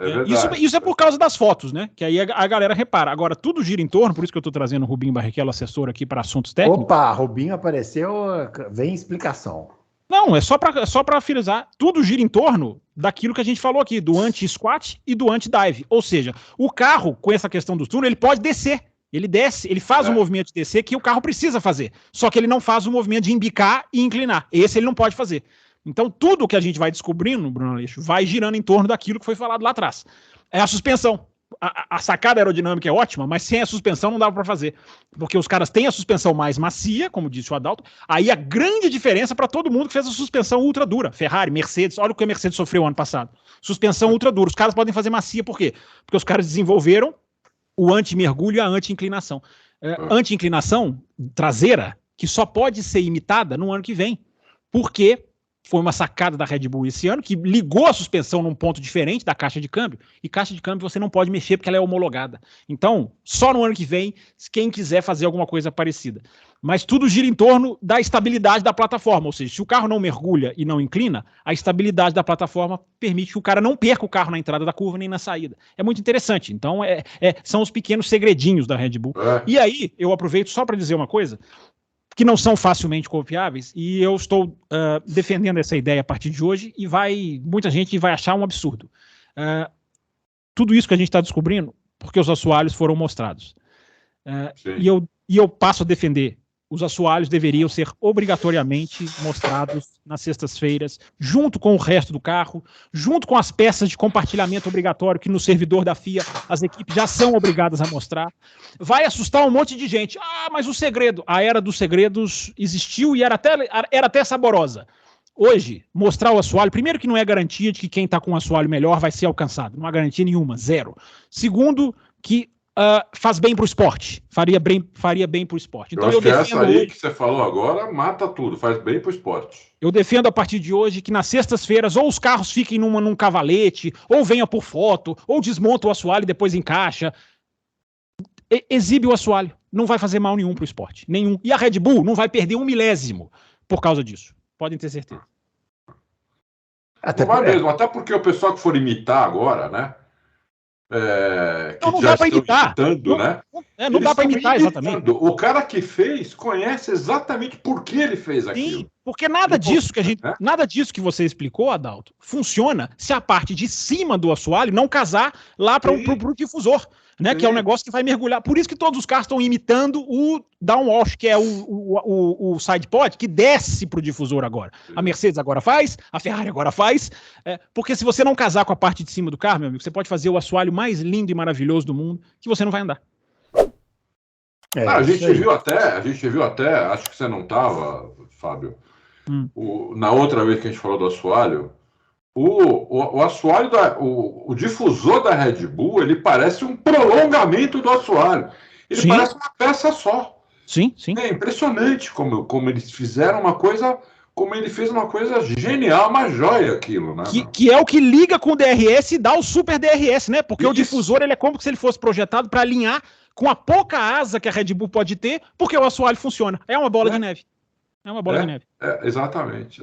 verdade. Isso é por causa das fotos, né? Que aí a galera repara. Agora, tudo gira em torno, por isso que eu estou trazendo o Rubinho Barrichello, assessor aqui para assuntos técnicos. Opa, Rubinho apareceu, vem explicação. Não, é só para frisar, tudo gira em torno daquilo que a gente falou aqui, do anti-squat e do anti-dive. Ou seja, o carro, com essa questão do túnel, ele pode descer. Ele desce, ele faz o movimento de descer que o carro precisa fazer. Só que ele não faz o movimento de embicar e inclinar. Esse ele não pode fazer. Então, tudo que a gente vai descobrindo, Bruno Aleixo, vai girando em torno daquilo que foi falado lá atrás. É a suspensão. A sacada aerodinâmica é ótima, mas sem a suspensão não dava para fazer. Porque os caras têm a suspensão mais macia, como disse o Adalto. Aí a grande diferença para todo mundo que fez a suspensão ultra dura. Ferrari, Mercedes, olha o que a Mercedes sofreu ano passado. Suspensão ultra dura. Os caras podem fazer macia, por quê? Porque os caras desenvolveram o anti-mergulho e a anti-inclinação. Anti-inclinação traseira, que só pode ser imitada no ano que vem. Porque foi uma sacada da Red Bull esse ano, que ligou a suspensão num ponto diferente da caixa de câmbio, e caixa de câmbio você não pode mexer porque ela é homologada. Então, só no ano que vem, quem quiser fazer alguma coisa parecida. Mas tudo gira em torno da estabilidade da plataforma, ou seja, se o carro não mergulha e não inclina, a estabilidade da plataforma permite que o cara não perca o carro na entrada da curva nem na saída. É muito interessante. Então, são os pequenos segredinhos da Red Bull. E aí, eu aproveito só para dizer uma coisa, que não são facilmente copiáveis, e eu estou defendendo essa ideia a partir de hoje, e muita gente vai achar um absurdo. Tudo isso que a gente está descobrindo, porque os assoalhos foram mostrados. E eu passo a defender. Os assoalhos deveriam ser obrigatoriamente mostrados nas sextas-feiras, junto com o resto do carro, junto com as peças de compartilhamento obrigatório que no servidor da FIA as equipes já são obrigadas a mostrar. Vai assustar um monte de gente. Mas o segredo, a era dos segredos existiu e era até saborosa. Hoje, mostrar o assoalho, primeiro que não é garantia de que quem está com um assoalho melhor vai ser alcançado. Não há garantia nenhuma, zero. Segundo, que faz bem para o esporte, faria bem para o esporte. Então, eu acho que essa aí que você falou agora mata tudo, faz bem para o esporte. Eu defendo a partir de hoje que nas sextas-feiras ou os carros fiquem num cavalete, ou venha por foto, ou desmonta o assoalho e depois encaixa. Exibe o assoalho, não vai fazer mal nenhum para o esporte, nenhum. E a Red Bull não vai perder 1 milésimo por causa disso, podem ter certeza. Não vai mesmo, até porque o pessoal que for imitar agora, né? Não dá para imitar. Imitando, né? Não dá para imitar, exatamente. O cara que fez conhece exatamente por que ele fez aquilo. Sim, porque nada disso que você explicou, Adalto, funciona se a parte de cima do assoalho não casar lá para o difusor, né? Que é um negócio que vai mergulhar. Por isso que todos os carros estão imitando o downwash, que é o side pod, que desce para o difusor agora. A Mercedes agora faz, a Ferrari agora faz, porque se você não casar com a parte de cima do carro, meu amigo, você pode fazer o assoalho mais lindo e maravilhoso do mundo, que você não vai andar. A gente viu até, acho que você não estava, Fábio, na outra vez que a gente falou do assoalho, o assoalho, o difusor da Red Bull, ele parece um prolongamento do assoalho. Ele parece uma peça só. Sim, sim. É impressionante como eles fizeram uma coisa, como ele fez uma coisa genial, uma joia aquilo, né? Que é o que liga com o DRS e dá o super DRS, né? Porque o difusor, ele é como se ele fosse projetado para alinhar com a pouca asa que a Red Bull pode ter, porque o assoalho funciona. É uma bola de neve. É uma bola de neve. Exatamente.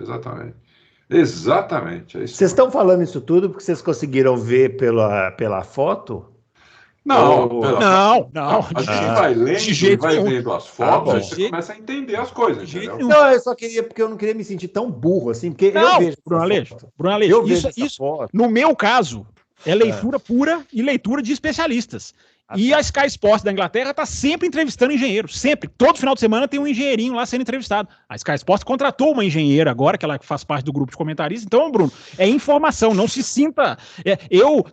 É isso. Vocês estão falando isso tudo porque vocês conseguiram ver pela foto? Não. A gente vai lendo, vai vendo as fotos, e você começa a entender as coisas, entendeu? Não, eu só queria, porque eu não queria me sentir tão burro assim, porque eu vejo. Bruno Aleixo, isso no meu caso, é leitura pura e leitura de especialistas. E a Sky Sports da Inglaterra está sempre entrevistando engenheiros, sempre. Todo final de semana tem um engenheirinho lá sendo entrevistado. A Sky Sports contratou uma engenheira agora, que ela faz parte do grupo de comentaristas. Então, Bruno, é informação, não se sinta...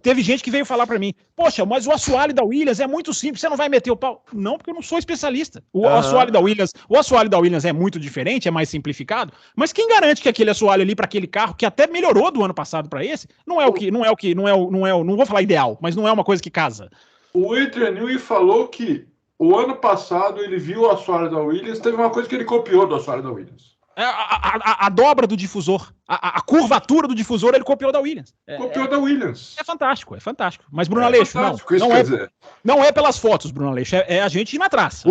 Teve gente que veio falar para mim, poxa, mas o assoalho da Williams é muito simples, você não vai meter o pau. Não, porque eu não sou especialista. O assoalho da Williams é muito diferente, é mais simplificado, mas quem garante que aquele assoalho ali para aquele carro, que até melhorou do ano passado para esse, não vou falar ideal, mas não é uma coisa que casa. O Adrian Newey falou que o ano passado ele viu o assoalho da Williams, teve uma coisa que ele copiou do assoalho da Williams. A dobra do difusor, a curvatura do difusor ele copiou da Williams. Copiou da Williams. É fantástico. Mas Bruno Aleixo, não é pelas fotos, Bruno Aleixo, é a gente indo atrás.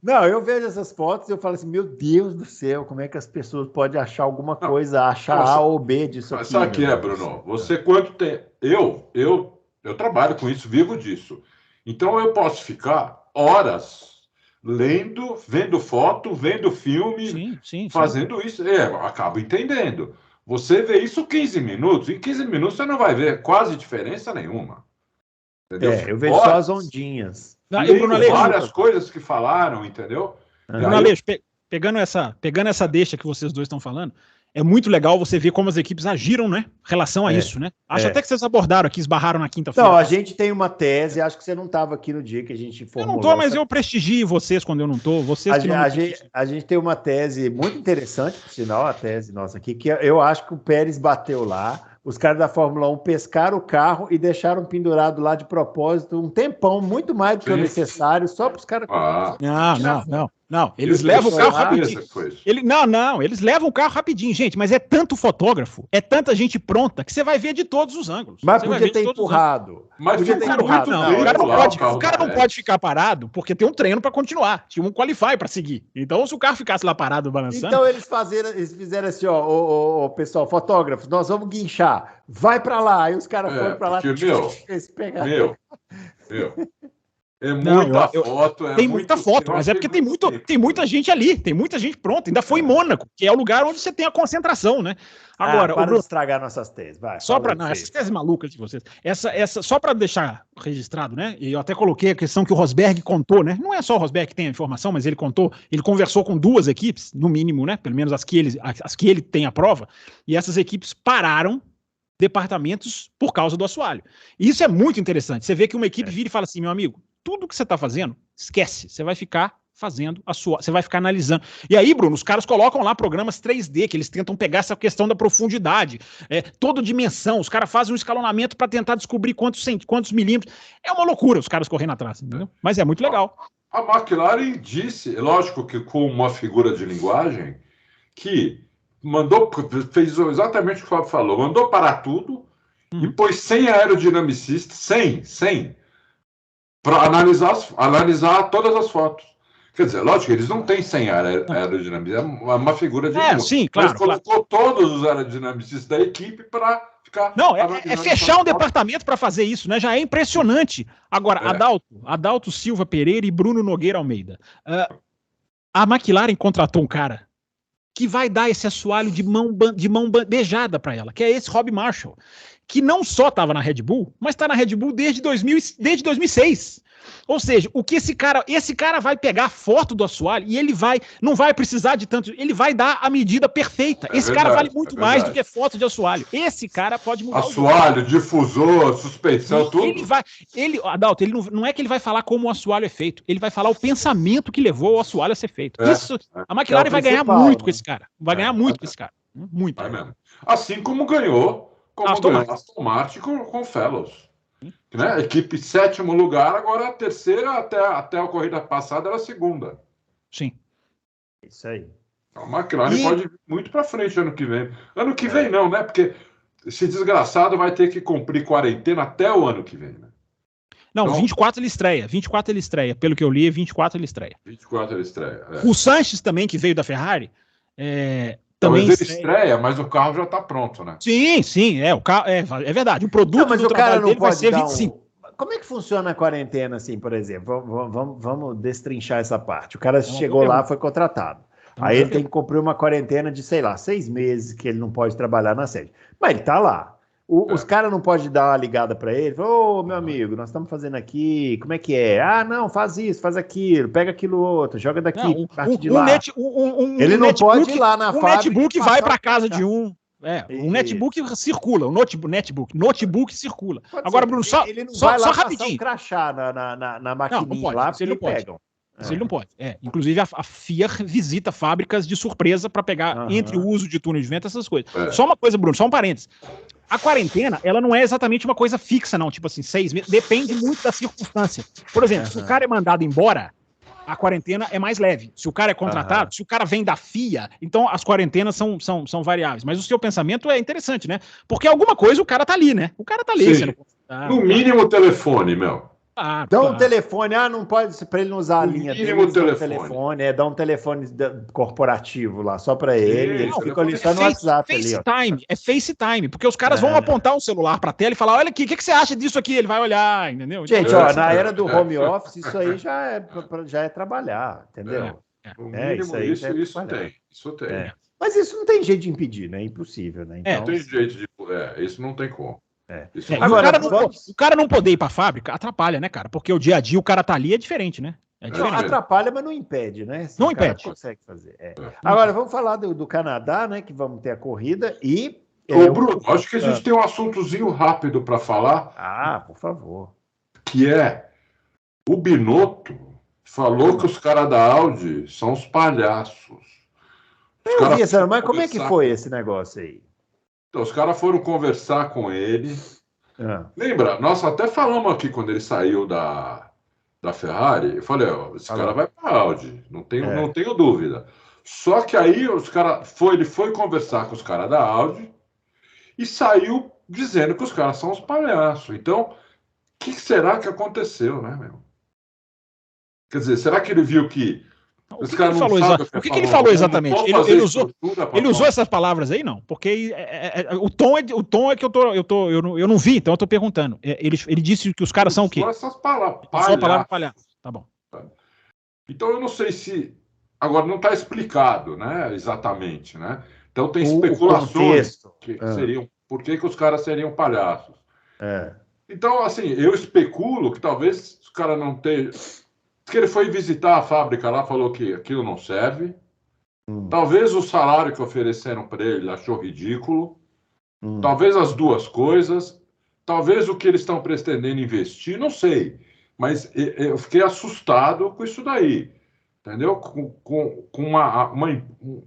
Não, eu vejo essas fotos e eu falo assim, meu Deus do céu, como é que as pessoas podem achar alguma coisa, A ou B disso aqui? Sabe o que Bruno? Você quanto tem... Eu trabalho com isso, vivo disso. Então eu posso ficar horas lendo, vendo foto, vendo filme, fazendo isso. Eu acabo entendendo. Você vê isso 15 minutos, em 15 minutos você não vai ver quase diferença nenhuma. Entendeu? Eu vejo só as ondinhas. Várias coisas que falaram, entendeu? Bruno Aleixo, pegando essa deixa que vocês dois estão falando, é muito legal você ver como as equipes agiram, né? Em relação a isso, né? Acho até que vocês abordaram aqui, esbarraram na quinta-feira. Não, a gente tem uma tese, acho que você não estava aqui no dia que a gente formulou. Eu não tô, mas eu prestigio vocês quando eu não tô. A gente tem uma tese muito interessante, por sinal, a tese nossa aqui, que eu acho que o Pérez bateu lá, os caras da Fórmula 1 pescaram o carro e deixaram pendurado lá de propósito um tempão, muito mais do que o necessário, só para os caras... Não, eles levam o carro rapidinho. Eles levam o carro rapidinho, gente, mas é tanto fotógrafo, é tanta gente pronta, que você vai ver de todos os ângulos. Mas podia ter empurrado. O cara não pode ficar parado, porque tem um treino para continuar, tinha um qualify para seguir. Então, se o carro ficasse lá parado, balançando... Então, eles fizeram assim, pessoal, fotógrafos, nós vamos guinchar, vai para lá, aí os caras foram para lá... É muita foto. Tem muita foto, mas é porque tem muita gente ali, tem muita gente pronta. Ainda foi em Mônaco, que é o lugar onde você tem a concentração, né? Agora, para não estragar nossas teses, vai. Essas teses malucas de vocês. Só para deixar registrado, né? E eu até coloquei a questão que o Rosberg contou, né? Não é só o Rosberg que tem a informação, mas ele contou, ele conversou com 2 equipes, no mínimo, né? Pelo menos as que ele tem a prova, e essas equipes pararam departamentos por causa do assoalho. E isso é muito interessante. Você vê que uma equipe vira e fala assim, meu amigo, tudo que você está fazendo, esquece. Você vai ficar fazendo você vai ficar analisando. E aí, Bruno, os caras colocam lá programas 3D, que eles tentam pegar essa questão da profundidade, toda dimensão. Os caras fazem um escalonamento para tentar descobrir quantos milímetros. É uma loucura os caras correndo atrás, entendeu? Mas é muito legal. A McLaren disse, lógico que com uma figura de linguagem, que fez exatamente o que o Fábio falou, mandou parar tudo e pôs 100 aerodinamicistas, 100, para analisar todas as fotos. Quer dizer, lógico, eles não têm 100 aerodinamicistas, é uma figura de... sim, claro. Mas colocou todos os aerodinamicistas da equipe para Não, é fechar um departamento para fazer isso, né? Já é impressionante. Agora, Adalto Silva Pereira e Bruno Nogueira Almeida. A McLaren contratou um cara que vai dar esse assoalho de mão beijada para ela, que é esse Rob Marshall, que não só estava na Red Bull, mas está na Red Bull desde 2006. Ou seja, o que esse cara vai pegar a foto do assoalho e ele não vai precisar de tanto, ele vai dar a medida perfeita. Esse cara vale muito mais do que foto de assoalho. Esse cara pode mudar assoalho, difusor, suspensão, tudo. Adalto, ele não é que ele vai falar como o assoalho é feito, ele vai falar o pensamento que levou o assoalho a ser feito. A McLaren vai ganhar muito com esse cara. Vai ganhar muito com esse cara. Muito. Vai mesmo. Assim como ganhou Aston Martin com o Fellows. Né? Equipe 7º lugar, agora a terceira, até a corrida passada era a segunda. Sim. Isso aí. A McLaren pode ir muito para frente ano que vem. Ano que vem não, né? Porque esse desgraçado vai ter que cumprir quarentena até o ano que vem, né? Não, então, 24 ele estreia. Pelo que eu li, 24 ele estreia. 24 ele estreia. O Sanches também, que veio da Ferrari, também ele estreia, mas o carro já está pronto, né? Sim, o carro é verdade. O produto mas do trabalho dele vai ser 25. Como é que funciona a quarentena, assim, por exemplo? Vamos destrinchar essa parte. O cara chegou lá, foi contratado. Aí ele tem que cumprir uma quarentena de, 6 meses que ele não pode trabalhar na sede. Mas ele tá lá. Os caras não podem dar uma ligada para ele. Ô, meu amigo, nós estamos fazendo aqui, como é que é? Ah, não, faz isso, faz aquilo, pega aquilo outro, joga daqui, parte de lá. Ele não pode ir lá na fábrica. O netbook vai para casa de um. O netbook circula, o notebook circula. Agora, Bruno, só rapidinho. Crachá na maquininha lá, porque ele pegam. Isso ele não pode. Inclusive, a FIA visita fábricas de surpresa para pegar entre o uso de túnel de vento, essas coisas. Só uma coisa, Bruno, só um parênteses. A quarentena, ela não é exatamente uma coisa fixa, não. Tipo assim, 6 meses. Depende muito da circunstância. Por exemplo, se o cara é mandado embora, a quarentena é mais leve. Se o cara é contratado, se o cara vem da FIA, então as quarentenas são variáveis. Mas o seu pensamento é interessante, né? Porque alguma coisa o cara tá ali, né? O cara tá ali. Sim. No mínimo o telefone, meu. Dá um telefone, não pode, para ele não usar a linha dele, dá um telefone corporativo lá, só para ele, eles ficam ali só no WhatsApp ali. É FaceTime, porque os caras vão apontar um celular para a tela e falar, olha aqui, o que você acha disso aqui? Ele vai olhar, entendeu? Gente, na era do home office, isso aí já é trabalhar, entendeu? Isso tem. Mas isso não tem jeito de impedir, né? É impossível, né? Então, não tem jeito de... isso não tem como. Agora, o cara não poder ir para a fábrica atrapalha, né, cara? Porque o dia a dia o cara tá ali é diferente, né? Não, atrapalha, mas não impede, né? Assim, não impede. Consegue fazer. Agora, vamos falar do Canadá, né? Que vamos ter a corrida e... Bruno, acho que a gente tem um assuntozinho rápido para falar. Por favor. Que é o Binotto falou que os caras da Audi são os palhaços. Mas como é que foi esse negócio aí? Então, os caras foram conversar com ele. Lembra? Nós até falamos aqui quando ele saiu da Ferrari. Eu falei, esse cara vai para a Audi. Não tenho dúvida. Só que aí ele foi conversar com os caras da Audi e saiu dizendo que os caras são os palhaços. Então, o que será que aconteceu, né, meu? Quer dizer, será que ele viu que... O que ele falou exatamente? Ele usou essas palavras aí, não? Porque o tom é que eu não vi, então eu tô perguntando. Ele disse que os caras são o quê? Essas palavras. Só a palavra palhaço. Tá bom. Então eu não sei se... Agora não está explicado, né? Exatamente, né? Então tem especulações que seriam... Por que os caras seriam palhaços? Então, assim, eu especulo que talvez os caras não tenham... Que ele foi visitar a fábrica lá, falou que aquilo não serve. Talvez o salário que ofereceram para ele achou ridículo. Talvez as duas coisas. Talvez o que eles estão pretendendo investir, não sei. Mas eu fiquei assustado com isso daí. Entendeu? Com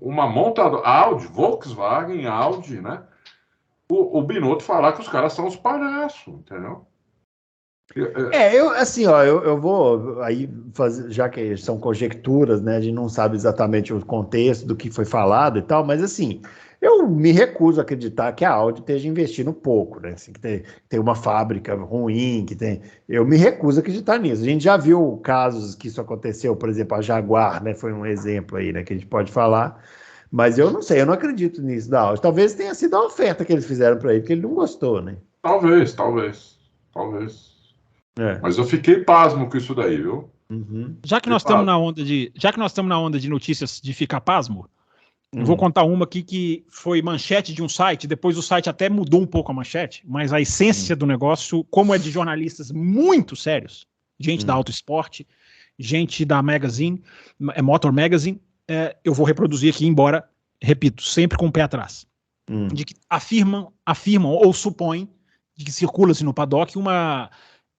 uma montadora, Audi, Volkswagen, Audi, né? O Binotto falar que os caras são os palhaços, entendeu? Eu vou aí fazer, já que são conjecturas, né? A gente não sabe exatamente o contexto do que foi falado e tal, mas assim, eu me recuso a acreditar que a Audi esteja investindo pouco, né? Assim, que tem uma fábrica ruim, eu me recuso a acreditar nisso. A gente já viu casos que isso aconteceu, por exemplo, a Jaguar, né? Foi um exemplo aí, né? Que a gente pode falar. Mas eu não sei, eu não acredito nisso da Audi. Talvez tenha sido a oferta que eles fizeram para ele, porque ele não gostou, né? Talvez. Mas eu fiquei pasmo com isso daí, viu? Uhum. Já que nós estamos na onda de notícias de ficar pasmo, eu vou contar uma aqui que foi manchete de um site, depois o site até mudou um pouco a manchete, mas a essência do negócio, como é de jornalistas muito sérios, gente da Auto Esporte, gente da Magazine, Motor Magazine, eu vou reproduzir aqui, embora, repito, sempre com o pé atrás, de que afirmam ou supõem de que circula-se no paddock uma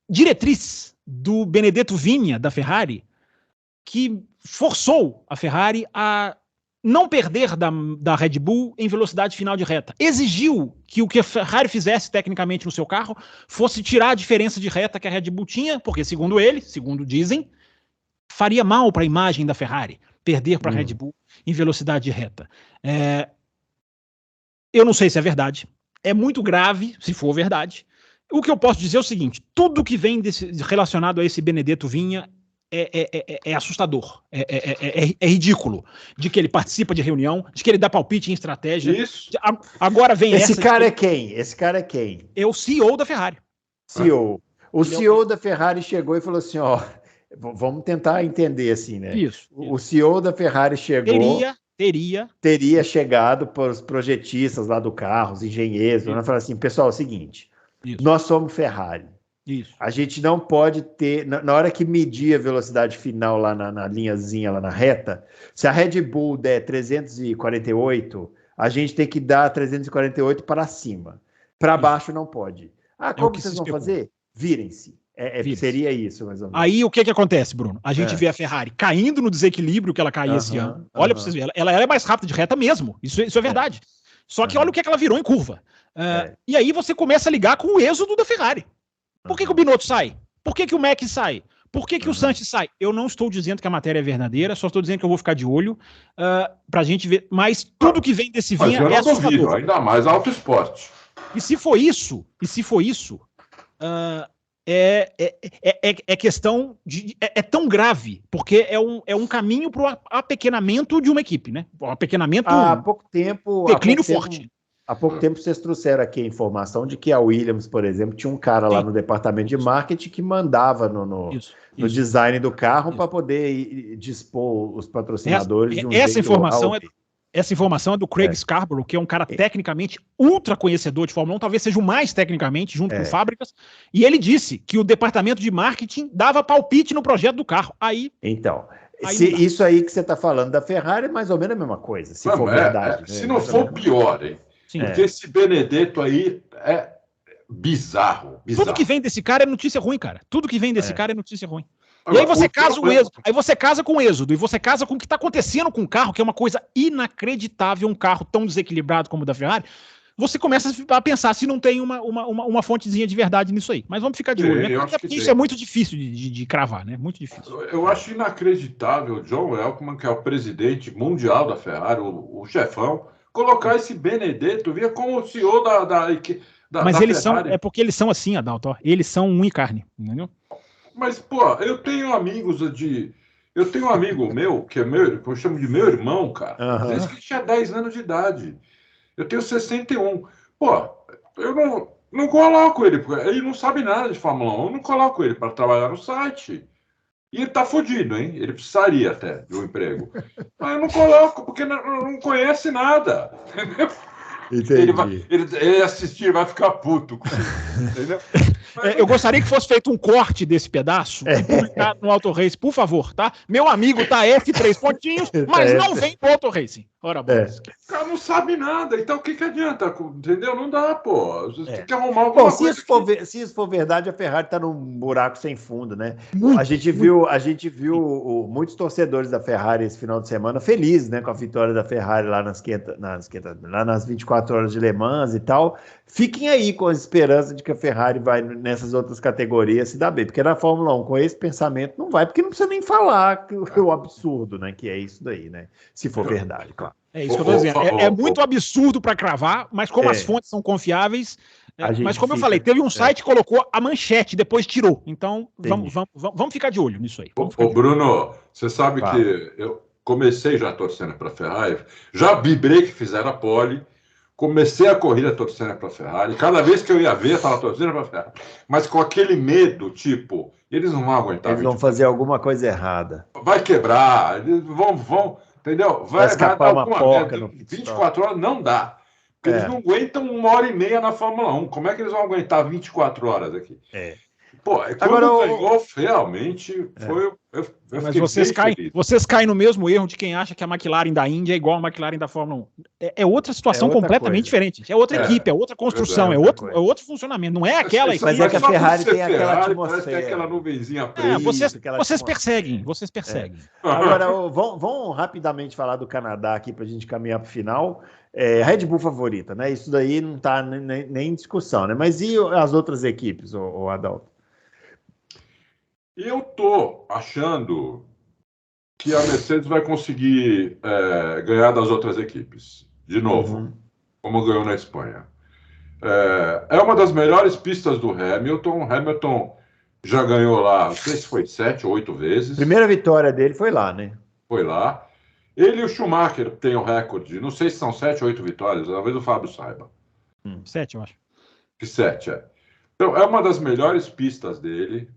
diretriz do Benedetto Vigna, da Ferrari, que forçou a Ferrari a não perder da Red Bull em velocidade final de reta. Exigiu que o que a Ferrari fizesse tecnicamente no seu carro fosse tirar a diferença de reta que a Red Bull tinha, porque segundo ele, segundo dizem, faria mal para a imagem da Ferrari perder para a Red Bull em velocidade de reta. Eu não sei se é verdade. É muito grave, se for verdade. O que eu posso dizer é o seguinte, tudo que vem relacionado a esse Benedetto Vigna é assustador, é ridículo, de que ele participa de reunião, de que ele dá palpite em estratégia. Isso. Agora vem Esse cara é quem? É o CEO da Ferrari. CEO. O CEO da Ferrari chegou e falou assim, ó, vamos tentar entender assim, né? Isso. O CEO da Ferrari chegou... Teria chegado para os projetistas lá do carro, os engenheiros, e falar assim, pessoal, é o seguinte, nós somos Ferrari. Isso. A gente não pode ter... Na hora que medir a velocidade final lá na linhazinha, lá na reta, se a Red Bull der 348, a gente tem que dar 348 para cima. Para baixo não pode. Como vocês vão fazer? Virem-se. Seria isso, mais ou menos. Aí o que acontece, Bruno? A gente vê a Ferrari caindo no desequilíbrio que ela caía esse ano. Olha para vocês verem. Ela é mais rápida de reta mesmo. Isso é verdade. Só que olha o que ela virou em curva. E aí você começa a ligar com o êxodo da Ferrari. Por que o Binotto sai? Por que o Mack sai? Por que o Sanches sai? Eu não estou dizendo que a matéria é verdadeira, só estou dizendo que eu vou ficar de olho pra gente ver. Mas tudo que vem desse Vigna é assustador. Ainda mais Auto Esporte. E se for isso, questão de... É tão grave, porque é um caminho para o apequenamento de uma equipe, né? O apequenamento... Há pouco tempo... Declínio forte. Há pouco tempo vocês trouxeram aqui a informação de que a Williams, por exemplo, tinha um cara lá no departamento de marketing que mandava no design do carro para poder dispor os patrocinadores de um jeito. Essa informação é do Craig Scarborough, que é um cara tecnicamente ultra conhecedor de Fórmula 1, talvez seja o mais tecnicamente, junto com fábricas, e ele disse que o departamento de marketing dava palpite no projeto do carro. Isso aí que você está falando da Ferrari é mais ou menos a mesma coisa, se for verdade. Se não for pior, hein? Sim. Porque esse Benedetto aí é bizarro. Tudo que vem desse cara é notícia ruim, cara. Tudo que vem desse cara é notícia ruim. E aí você casa o êxodo, aí você casa com o êxodo, e você casa com o que está acontecendo com o carro, que é uma coisa inacreditável, um carro tão desequilibrado como o da Ferrari. Você começa a pensar se não tem uma fontezinha de verdade nisso aí. Mas vamos ficar de olho, né? Porque isso é muito difícil de cravar, né? Muito difícil. Eu acho inacreditável o John Elkann, que é o presidente mundial da Ferrari, o chefão, colocar esse Benedetto, via como o CEO Mas eles Ferrari. É porque eles são assim, Adalto. Eles são unha e carne, entendeu? Mas, pô, eu tenho um amigo meu, que eu chamo de meu irmão, cara. Desde que ele tinha 10 anos de idade. Eu tenho 61. Pô, eu não coloco ele, porque ele não sabe nada de Fórmula 1. Eu não coloco ele para trabalhar no site. E ele tá fodido, hein? Ele precisaria até de um emprego. Mas eu não coloco, porque não conhece nada. Entendeu? Entendi. Ele assistir vai ficar puto. Entendeu? Eu gostaria que fosse feito um corte desse pedaço e publicado no Auto Race, por favor, tá? Meu amigo tá F3 pontinhos, mas não vem pro Auto Racing. Ora, bom. O cara não sabe nada, então o que adianta? Entendeu? Não dá, pô. Você tem que arrumar alguma coisa. Se isso for verdade, a Ferrari tá num buraco sem fundo, né? A gente viu muitos torcedores da Ferrari esse final de semana felizes, né, com a vitória da Ferrari lá nas 24 horas de Le Mans e tal. Fiquem aí com a esperança de que a Ferrari vai nessas outras categorias se dar bem, porque na Fórmula 1 com esse pensamento não vai, porque não precisa nem falar o absurdo, né, que é isso daí, né, se for verdade, claro. É isso que eu tô dizendo, é muito absurdo para cravar, mas como as fontes são confiáveis, mas como eu falei, teve um site que colocou a manchete, depois tirou, então vamos ficar de olho nisso aí. Bruno, você sabe que comecei já torcendo para a Ferrari, já vibrei que fizeram a pole, comecei a corrida torcendo para a Ferrari, cada vez que eu ia ver, estava torcendo para a Ferrari, mas com aquele medo, tipo, eles não vão aguentar. Eles vão fazer alguma coisa errada. Vai quebrar, eles vão, entendeu? Vai escapar uma porca no 24 horas não dá. Porque eles não aguentam 1h30 na Fórmula 1. Como é que eles vão aguentar 24 horas aqui? Pô, quando ganhou, realmente foi. Mas vocês caem no mesmo erro de quem acha que a McLaren da Índia é igual a McLaren da Fórmula 1. É outra situação completamente diferente. É outra equipe, é outra construção, é outro funcionamento. Não é aquela equipe. Mas é que a Ferrari tem aquela atmosfera. Parece que é aquela nuvenzinha preta. Vocês perseguem. Agora, vamos rapidamente falar do Canadá aqui para a gente caminhar para o final. Red Bull favorita, né? Isso daí não está nem em discussão, né? Mas e as outras equipes, o Adalto? Eu tô achando que a Mercedes vai conseguir ganhar das outras equipes, de novo, como ganhou na Espanha. É uma das melhores pistas do Hamilton. Hamilton já ganhou lá, não sei se foi 7 ou 8 vezes. Primeira vitória dele foi lá, né? Foi lá. Ele e o Schumacher têm o recorde, não sei se são 7 ou 8 vitórias, talvez o Fábio saiba. 7, eu acho. 7, Então, é uma das melhores pistas dele.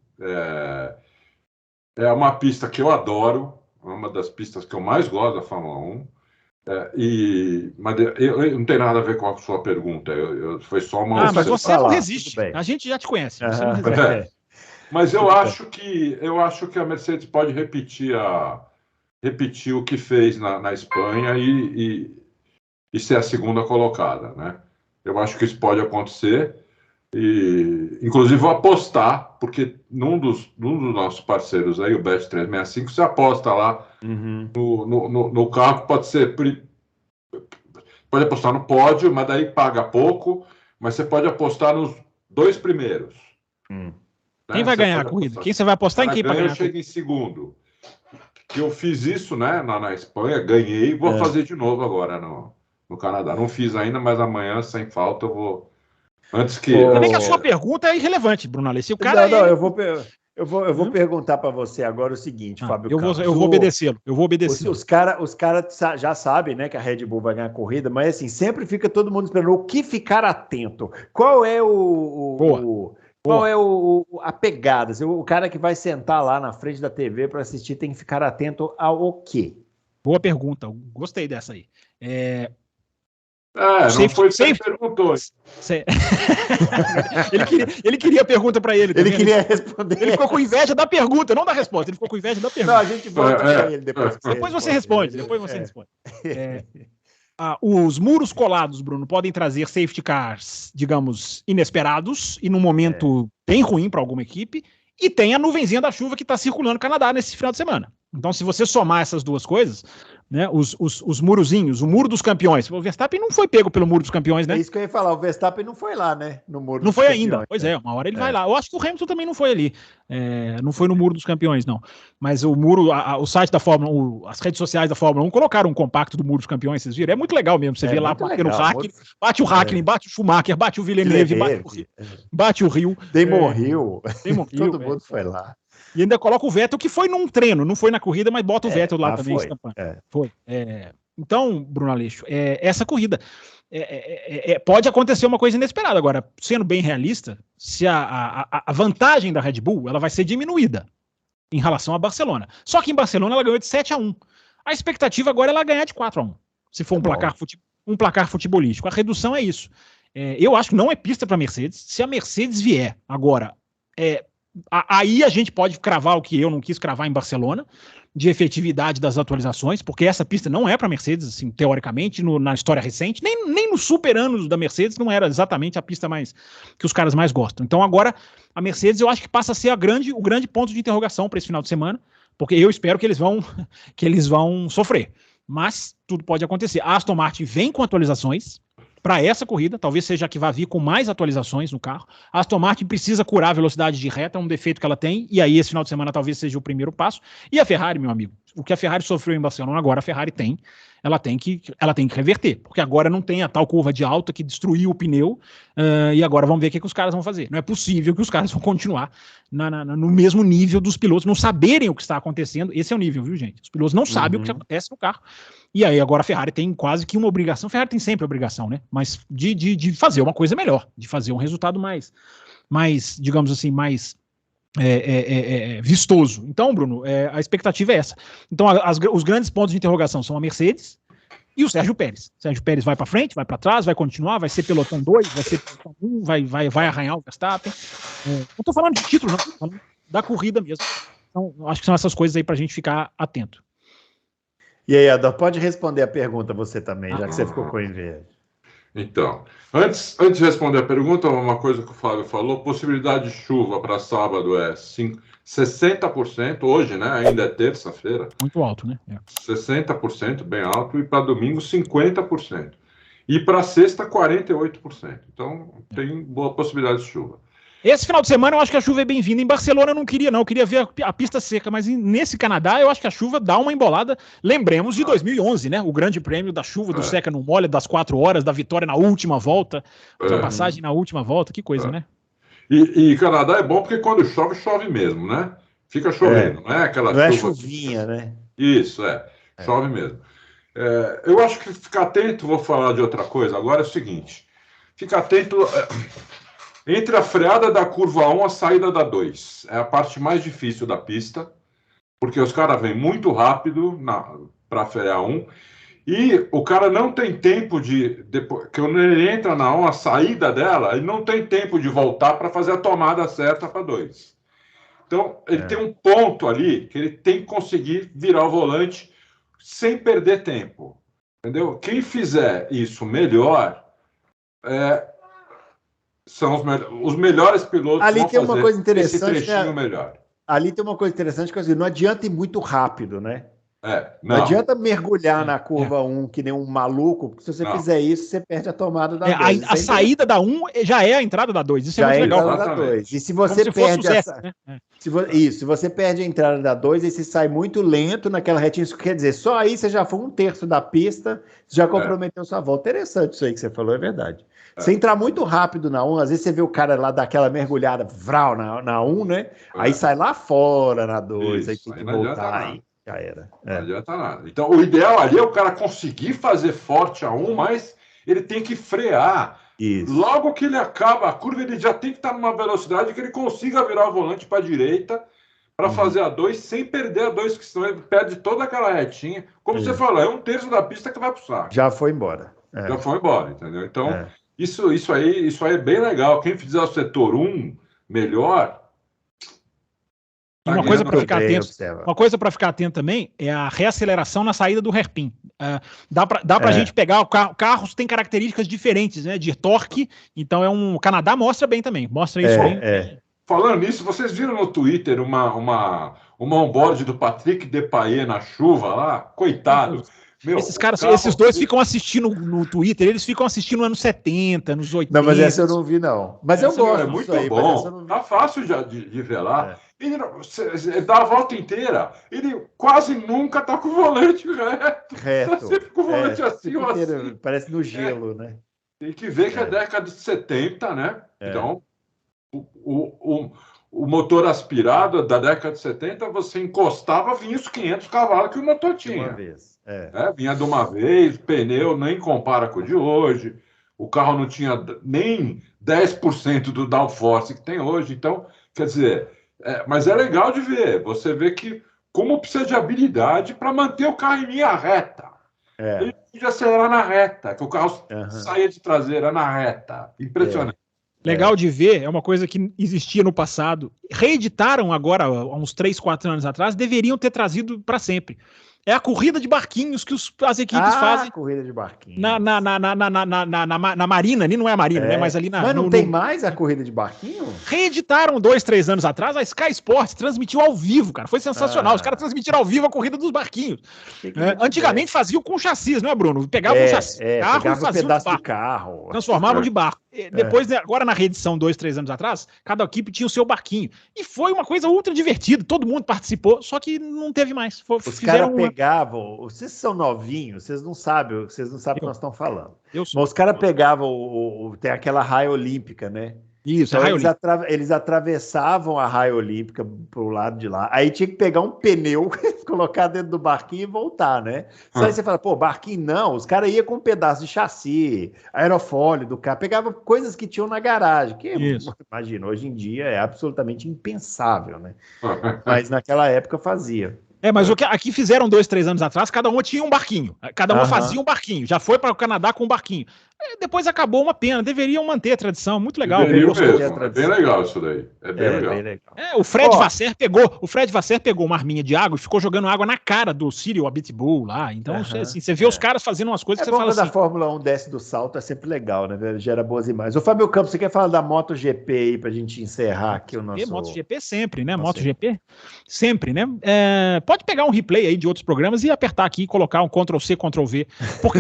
É uma pista que eu adoro, é uma das pistas que eu mais gosto da Fórmula 1. Mas não tem nada a ver com a sua pergunta. Foi só uma. Mas você não resiste. A gente já te conhece. Você não resiste. Mas eu acho que a Mercedes pode repetir o que fez na Espanha e ser a segunda colocada, né? Eu acho que isso pode acontecer. E, inclusive, vou apostar, porque num dos nossos parceiros aí, o Bet365, você aposta lá no carro, pode apostar no pódio, mas daí paga pouco, mas você pode apostar nos 2 primeiros. Né? Quem vai ganhar a corrida? Quem você vai apostar em quem vai ganhar? Chega em segundo. Que eu fiz isso, né, na Espanha, ganhei, vou fazer de novo agora no Canadá. Não fiz ainda, mas amanhã, sem falta, eu vou. Antes que. Também que a sua pergunta é irrelevante, Bruno Alessi. O cara. Eu vou perguntar para você agora o seguinte, Fábio. Eu vou obedecê-lo. Os caras já sabem, né, que a Red Bull vai ganhar a corrida, mas assim, sempre fica todo mundo esperando o que ficar atento. Qual é a pegada? O cara que vai sentar lá na frente da TV para assistir tem que ficar atento ao quê? Boa pergunta. Gostei dessa aí. Não foi você que perguntou. Ele queria a pergunta para ele. Ele queria responder. Ele ficou com inveja da pergunta, não da resposta. Ele ficou com inveja da pergunta. Não, a gente volta para ele depois. Depois você responde. Os muros colados, Bruno, podem trazer safety cars, digamos, inesperados e num momento bem ruim para alguma equipe. E tem a nuvenzinha da chuva que está circulando no Canadá nesse final de semana. Então, se você somar essas duas coisas, né, os murozinhos, o muro dos campeões. O Verstappen não foi pego pelo muro dos campeões, né? É isso que eu ia falar. O Verstappen não foi lá, né? No muro não foi ainda. Pois uma hora ele vai lá. Eu acho que o Hamilton também não foi ali. Não foi no muro dos campeões, não. Mas o muro, o site da Fórmula 1, as redes sociais da Fórmula 1 colocaram um compacto do muro dos campeões, vocês viram? É muito legal mesmo. Você vê lá batendo o Raikkonen, bate o Raikkonen, bate o Schumacher, bate o Villeneuve, bate o Rio. Damon Hill. Todo mundo foi lá. E ainda coloca o Vettel, que foi num treino, não foi na corrida, mas bota o Vettel lá também. Foi. Então, Bruno Aleixo, essa corrida pode acontecer uma coisa inesperada. Agora, sendo bem realista, se a vantagem da Red Bull ela vai ser diminuída em relação a Barcelona. Só que em Barcelona ela ganhou de 7-1. A expectativa agora é ela ganhar de 4-1, se for um placar futebolístico. A redução é isso. Eu acho que não é pista para a Mercedes. Se a Mercedes vier agora... Aí a gente pode cravar o que eu não quis cravar em Barcelona, de efetividade das atualizações, porque essa pista não é para Mercedes, assim, teoricamente, na história recente, nem nos super anos da Mercedes não era exatamente a pista que os caras mais gostam. Então agora a Mercedes eu acho que passa a ser o grande ponto de interrogação para esse final de semana, porque eu espero que eles vão sofrer. Mas tudo pode acontecer. A Aston Martin vem com atualizações para essa corrida, talvez seja a que vai vir com mais atualizações no carro. A Aston Martin precisa curar a velocidade de reta, é um defeito que ela tem, e aí esse final de semana talvez seja o primeiro passo. E a Ferrari, meu amigo, o que a Ferrari sofreu em Barcelona, agora a Ferrari ela tem que reverter, porque agora não tem a tal curva de alta que destruiu o pneu, e agora vamos ver o que os caras vão fazer. Não é possível que os caras vão continuar no mesmo nível dos pilotos, não saberem o que está acontecendo. Esse é o nível, viu, gente? Os pilotos não sabem o que acontece no carro. E aí agora a Ferrari tem quase que uma obrigação, a Ferrari tem sempre a obrigação, né? Mas de fazer uma coisa melhor, de fazer um resultado mais digamos assim, mais vistoso. Então, Bruno, a expectativa é essa. Então, os grandes pontos de interrogação são a Mercedes e o Sérgio Pérez. O Sérgio Pérez vai para frente, vai para trás, vai continuar, vai ser pelotão 2, vai ser pelotão 1, vai arranhar o Verstappen. Não estou falando de título, não, estou falando da corrida mesmo. Então, acho que são essas coisas aí para a gente ficar atento. E aí, Adão, pode responder a pergunta você também, já que você ficou com inveja. Então, antes de responder a pergunta, uma coisa que o Flávio falou, possibilidade de chuva para sábado é 60%, hoje, né? Ainda é terça-feira. Muito alto, né? 60%, bem alto, e para domingo 50%. E para sexta, 48%. Então, tem boa possibilidade de chuva. Esse final de semana eu acho que a chuva é bem-vinda. Em Barcelona eu não queria, não. Eu queria ver a pista seca, mas nesse Canadá eu acho que a chuva dá uma embolada. Lembremos de 2011, né? O grande prêmio da chuva, do seca não molha, das 4 horas, da vitória na última volta, ultrapassagem na última volta, que coisa, né? E Canadá é bom porque quando chove, chove mesmo, né? Fica chovendo, não é aquela chuva... Não é chuvinha, né? Isso, chove mesmo. Eu acho que ficar atento, vou falar de outra coisa, agora é o seguinte, fica atento... Entre a freada da curva 1 e a saída da 2. É a parte mais difícil da pista, porque os caras vêm muito rápido para frear 1, e o cara não tem tempo depois, quando ele entra na 1, a saída dela, ele não tem tempo de voltar para fazer a tomada certa para 2. Então, ele tem um ponto ali que ele tem que conseguir virar o volante sem perder tempo. Entendeu? Quem fizer isso melhor... são os melhores pilotos ali vão tem uma coisa interessante, esse trechinho melhor. Ali tem uma coisa interessante, que não adianta ir muito rápido, né? Não adianta mergulhar na curva 1 que nem um maluco, porque se você fizer isso, você perde a tomada da 2. A saída da 1 já é a entrada da 2, isso é muito legal. Da 2. E se você perde se você perde a entrada da 2, aí você sai muito lento naquela retinha, isso quer dizer, só aí você já foi 1/3 da pista, já comprometeu sua volta. Interessante isso aí que você falou, é verdade. Você entrar muito rápido na 1, às vezes você vê o cara lá dar aquela mergulhada vral na 1, né? Aí sai lá fora na 2, aí tem que voltar, aí já era. Não adianta nada. Então, o ideal ali é o cara conseguir fazer forte a 1, mas ele tem que frear. Isso. Logo que ele acaba a curva, ele já tem que estar numa velocidade que ele consiga virar o volante para a direita para fazer a 2 sem perder a 2, que senão ele perde toda aquela retinha. Como você falou, é 1/3 da pista que vai pro saco. Já foi embora. Já foi embora, entendeu? Então... Isso aí é bem legal. Quem fizer o setor 1 melhor... Uma coisa para ficar atento também é a reaceleração na saída do hairpin. Dá para a gente pegar carros têm características diferentes, né? De torque. Então o Canadá mostra bem também. Mostra isso bem. Falando nisso, vocês viram no Twitter uma onboard do Patrick Depailler na chuva lá? Coitado. Esses dois ficam assistindo no Twitter, eles ficam assistindo nos anos 70, nos 80. Não, mas essa eu não vi, não. Mas eu gosto. É muito bom. Tá fácil de ver lá. Ele dá a volta inteira. Ele quase nunca tá com o volante reto. Tá sempre com o volante assim ou assim. Parece no gelo, né? Tem que ver que é década de 70, né? Então, o motor aspirado da década de 70, você encostava, vinha os 500 cavalos que o motor tinha. Uma vez. Vinha de uma vez, pneu nem compara com o de hoje, o carro não tinha nem 10% do downforce que tem hoje, então, quer dizer, mas é legal de ver, você vê que como precisa de habilidade para manter o carro em linha reta. Ele podia acelerar na reta, que o carro saia de traseira na reta, impressionante. Legal de ver, é uma coisa que existia no passado, reeditaram agora, há uns 3, 4 anos atrás, deveriam ter trazido para sempre. É a corrida de barquinhos que as equipes fazem. Corrida de barquinhos. Na Marina, ali não é a Marina, né? Mas ali Mas não tem mais a corrida de barquinho? Reeditaram 2-3 anos atrás, a Sky Sports transmitiu ao vivo, cara. Foi sensacional. Os caras transmitiram ao vivo a corrida dos barquinhos. Antigamente faziam com chassis, não é, Bruno? Pegavam um chassi de carro e faziam um pedaço de carro. Transformavam de barco. Depois, agora na reedição 2-3 anos atrás, cada equipe tinha o seu barquinho. E foi uma coisa ultra divertida. Todo mundo participou, só que não teve mais. Os caras pegavam... Vocês são novinhos, vocês não sabem o que nós estamos falando. Mas os caras pegavam... Tem aquela raia olímpica, né? Isso, então eles atravessavam a raia olímpica pro lado de lá. Aí tinha que pegar um pneu, colocar dentro do barquinho e voltar, né? Só aí você fala, pô, barquinho não. Os caras iam com um pedaço de chassi, aerofólio do carro, pegavam coisas que tinham na garagem. Que, imagina, hoje em dia é absolutamente impensável, né? Mas naquela época fazia. Mas o que aqui fizeram 2-3 anos atrás, cada uma tinha um barquinho. Cada uma fazia um barquinho. Já foi para o Canadá com um barquinho. Depois acabou uma pena. Deveriam manter a tradição. Muito legal. É bem legal isso daí. É bem legal. O Fred Vasser pegou uma arminha de água e ficou jogando água na cara do Cyril Abitbull lá. Então, assim, você vê os caras fazendo umas coisas que você fala assim... da Fórmula 1 desce do salto é sempre legal, né? Gera boas imagens. Ô, Fábio Campos, você quer falar da MotoGP aí pra gente encerrar aqui o nosso... MotoGP sempre, né? MotoGP sempre, né? Pode pegar um replay aí de outros programas e apertar aqui e colocar um Ctrl+C, Ctrl+V, porque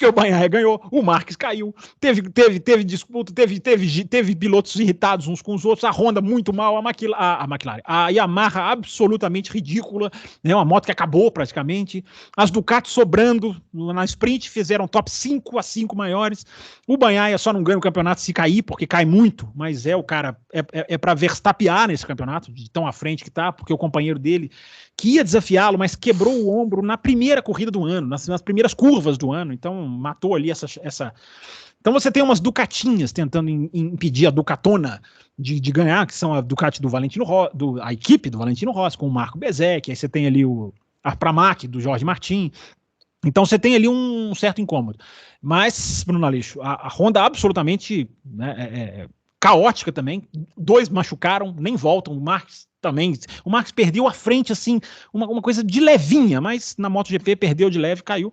o Bagnaia ganhou, o Marques caiu, teve disputa, teve pilotos irritados uns com os outros, a Honda muito mal, a McLaren, a Yamaha absolutamente ridícula, né? Uma moto que acabou praticamente, as Ducati sobrando na sprint, fizeram top 5 a 5 maiores, o Bagnaia só não ganha o campeonato se cair, porque cai muito, mas o cara é para verstappear nesse campeonato, de tão à frente que tá, porque o companheiro dele que ia desafiá-lo, mas quebrou o ombro na primeira corrida do ano, nas primeiras curvas do ano, então matou ali essa... Então você tem umas Ducatinhas tentando impedir a Ducatona de ganhar, que são a Ducati do Valentino Rossi, a equipe do Valentino Rossi, com o Marco Bezzecchi, aí você tem ali a Pramac do Jorge Martin, então você tem ali um certo incômodo. Mas, Bruno Aleixo, a Honda absolutamente caótica também, 2 machucaram, nem voltam, o Marques também, o Marques perdeu a frente, assim, uma coisa de levinha, mas na MotoGP perdeu de leve, caiu.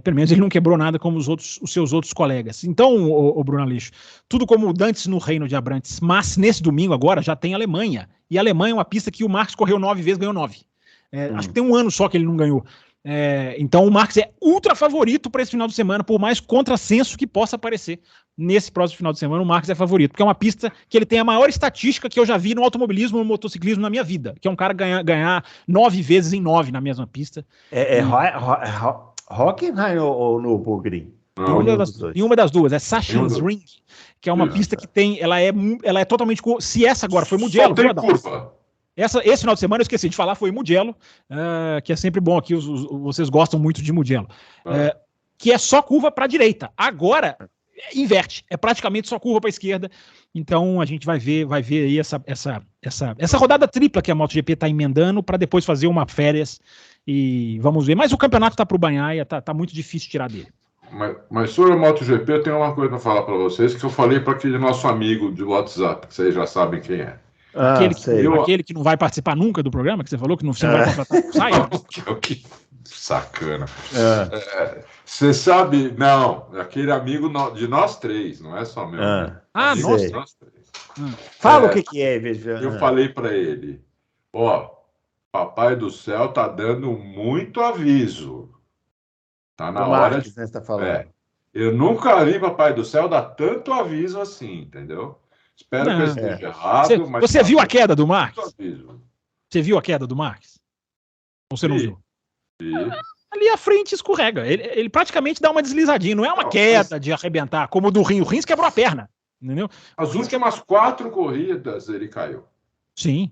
Pelo menos ele não quebrou nada como os seus outros colegas. Então, o Bruno Aleixo, tudo como dantes no reino de Abrantes, mas nesse domingo agora já tem Alemanha, e a Alemanha é uma pista que o Marques correu 9 vezes, ganhou 9. Acho que tem um ano só que ele não ganhou. Então o Marques é ultra favorito para esse final de semana, por mais contrassenso que possa aparecer. Nesse próximo final de semana o Marques é favorito, porque é uma pista que ele tem a maior estatística que eu já vi no automobilismo, no motociclismo na minha vida, que é um cara ganhar 9 vezes em 9 na mesma pista. Hockenheim ou Nürburgring? Nenhuma das duas, é Sachsenring, Ring, que é uma pista que tem, ela é totalmente, se essa agora foi Mugello, só tem curva. Esse final de semana eu esqueci de falar, foi Mugello, que é sempre bom aqui, vocês gostam muito de Mugello, que é só curva para a direita. Agora inverte, é praticamente só curva para a esquerda. Então a gente vai ver aí essa rodada tripla que a MotoGP está emendando para depois fazer uma férias e vamos ver. Mas o campeonato está para o Bagnaia, tá muito difícil tirar dele. Mas sobre a MotoGP eu tenho uma coisa para falar para vocês que eu falei para aquele nosso amigo de WhatsApp, que vocês já sabem quem é. Aquele que não vai participar nunca do programa, que você falou que você não vai contratar. Sai. Que sacana. Você sabe, não, aquele amigo de nós três, não é só meu. Nós três. Fala o que é, veja. Eu falei para ele, Papai do Céu tá dando muito aviso. Tá na hora de... Né, você tá falando. Eu nunca vi Papai do Céu dar tanto aviso assim, entendeu? Espero que eu esteja errado, mas... Você viu a queda do Marques? Você viu a queda do Marques? Ou você não viu? Ali à frente escorrega. Ele praticamente dá uma deslizadinha. Não é uma queda de arrebentar, como o do Rins. O Rins quebrou a perna. Entendeu? As últimas 4 corridas ele caiu. Sim.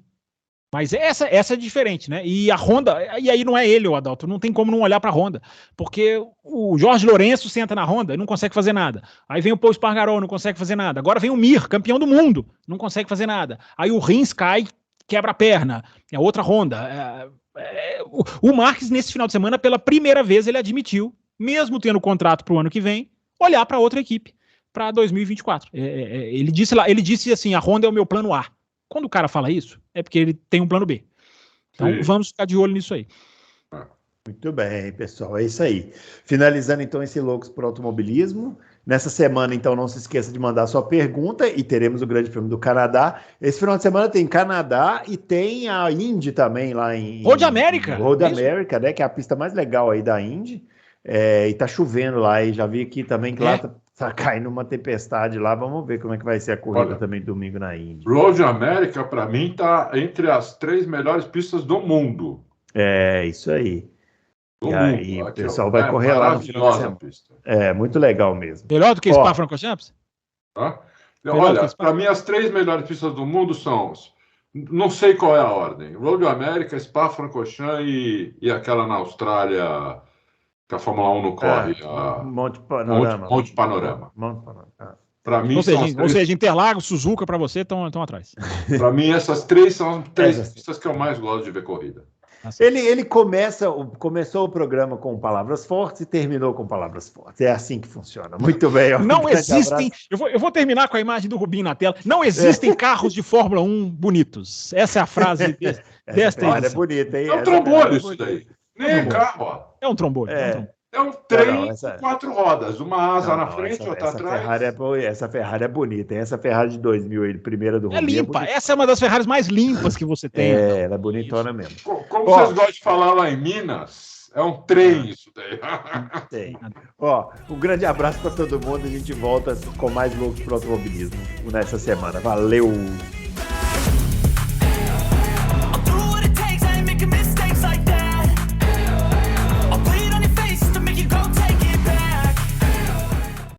Mas essa é diferente, né? E a Honda, e aí não é ele, o Adalto, não tem como não olhar para a Honda, porque o Jorge Lourenço senta na Honda e não consegue fazer nada. Aí vem o Paul Espargaró, não consegue fazer nada. Agora vem o Mir, campeão do mundo, não consegue fazer nada. Aí o Rins cai, quebra a perna, é outra Honda. O Marques, nesse final de semana, pela primeira vez, ele admitiu, mesmo tendo contrato para o ano que vem, olhar para outra equipe, para 2024. Ele disse assim, a Honda é o meu plano A. Quando o cara fala isso, é porque ele tem um plano B. Então vamos ficar de olho nisso aí. Muito bem, pessoal, é isso aí. Finalizando, então, esse Loucos por Automobilismo. Nessa semana, então, não se esqueça de mandar sua pergunta e teremos o Grande Prêmio do Canadá. Esse final de semana tem Canadá e tem a Indy também lá em... Road America. Road America, né, que é a pista mais legal aí da Indy. E tá chovendo lá, e já vi aqui também que lá tá caindo uma tempestade lá. Vamos ver como é que vai ser a corrida também domingo na Indy. Road America, para mim, tá entre as 3 melhores pistas do mundo. É, isso aí. E aí o pessoal vai correr lá no final de semana. Pista. Muito legal mesmo. Melhor do que Spa-Francorchamps? Olha, para mim as 3 melhores pistas do mundo são, não sei qual é a ordem, Road America, Spa-Francorchamps e aquela na Austrália que a Fórmula 1 não corre. Monte Panorama. Monte Panorama. Para mim, ou seja, Interlagos, Suzuka para você estão atrás. Para mim essas 3 são as 3 pistas que eu mais gosto de ver corrida. Ele começou o programa com palavras fortes e terminou com palavras fortes. É assim que funciona. Muito bem. Não existem... Eu vou terminar com a imagem do Rubinho na tela. Não existem carros de Fórmula 1 bonitos. Essa é a frase desta edição. É bonita, hein? É um trombone isso daí. Nem é carro, ó. É um trombone. É um trem com 4 rodas, uma asa na frente, outra atrás. Essa Ferrari é bonita, hein? Essa Ferrari de 2000, aí, primeira do Rubinho. É limpa, essa é uma das Ferraris mais limpas que você tem. Ela é bonitona mesmo. Como vocês gostam de falar lá em Minas, é um trem isso daí. Tem. Um grande abraço para todo mundo, a gente volta com mais Loucos pro Automobilismo nessa semana. Valeu!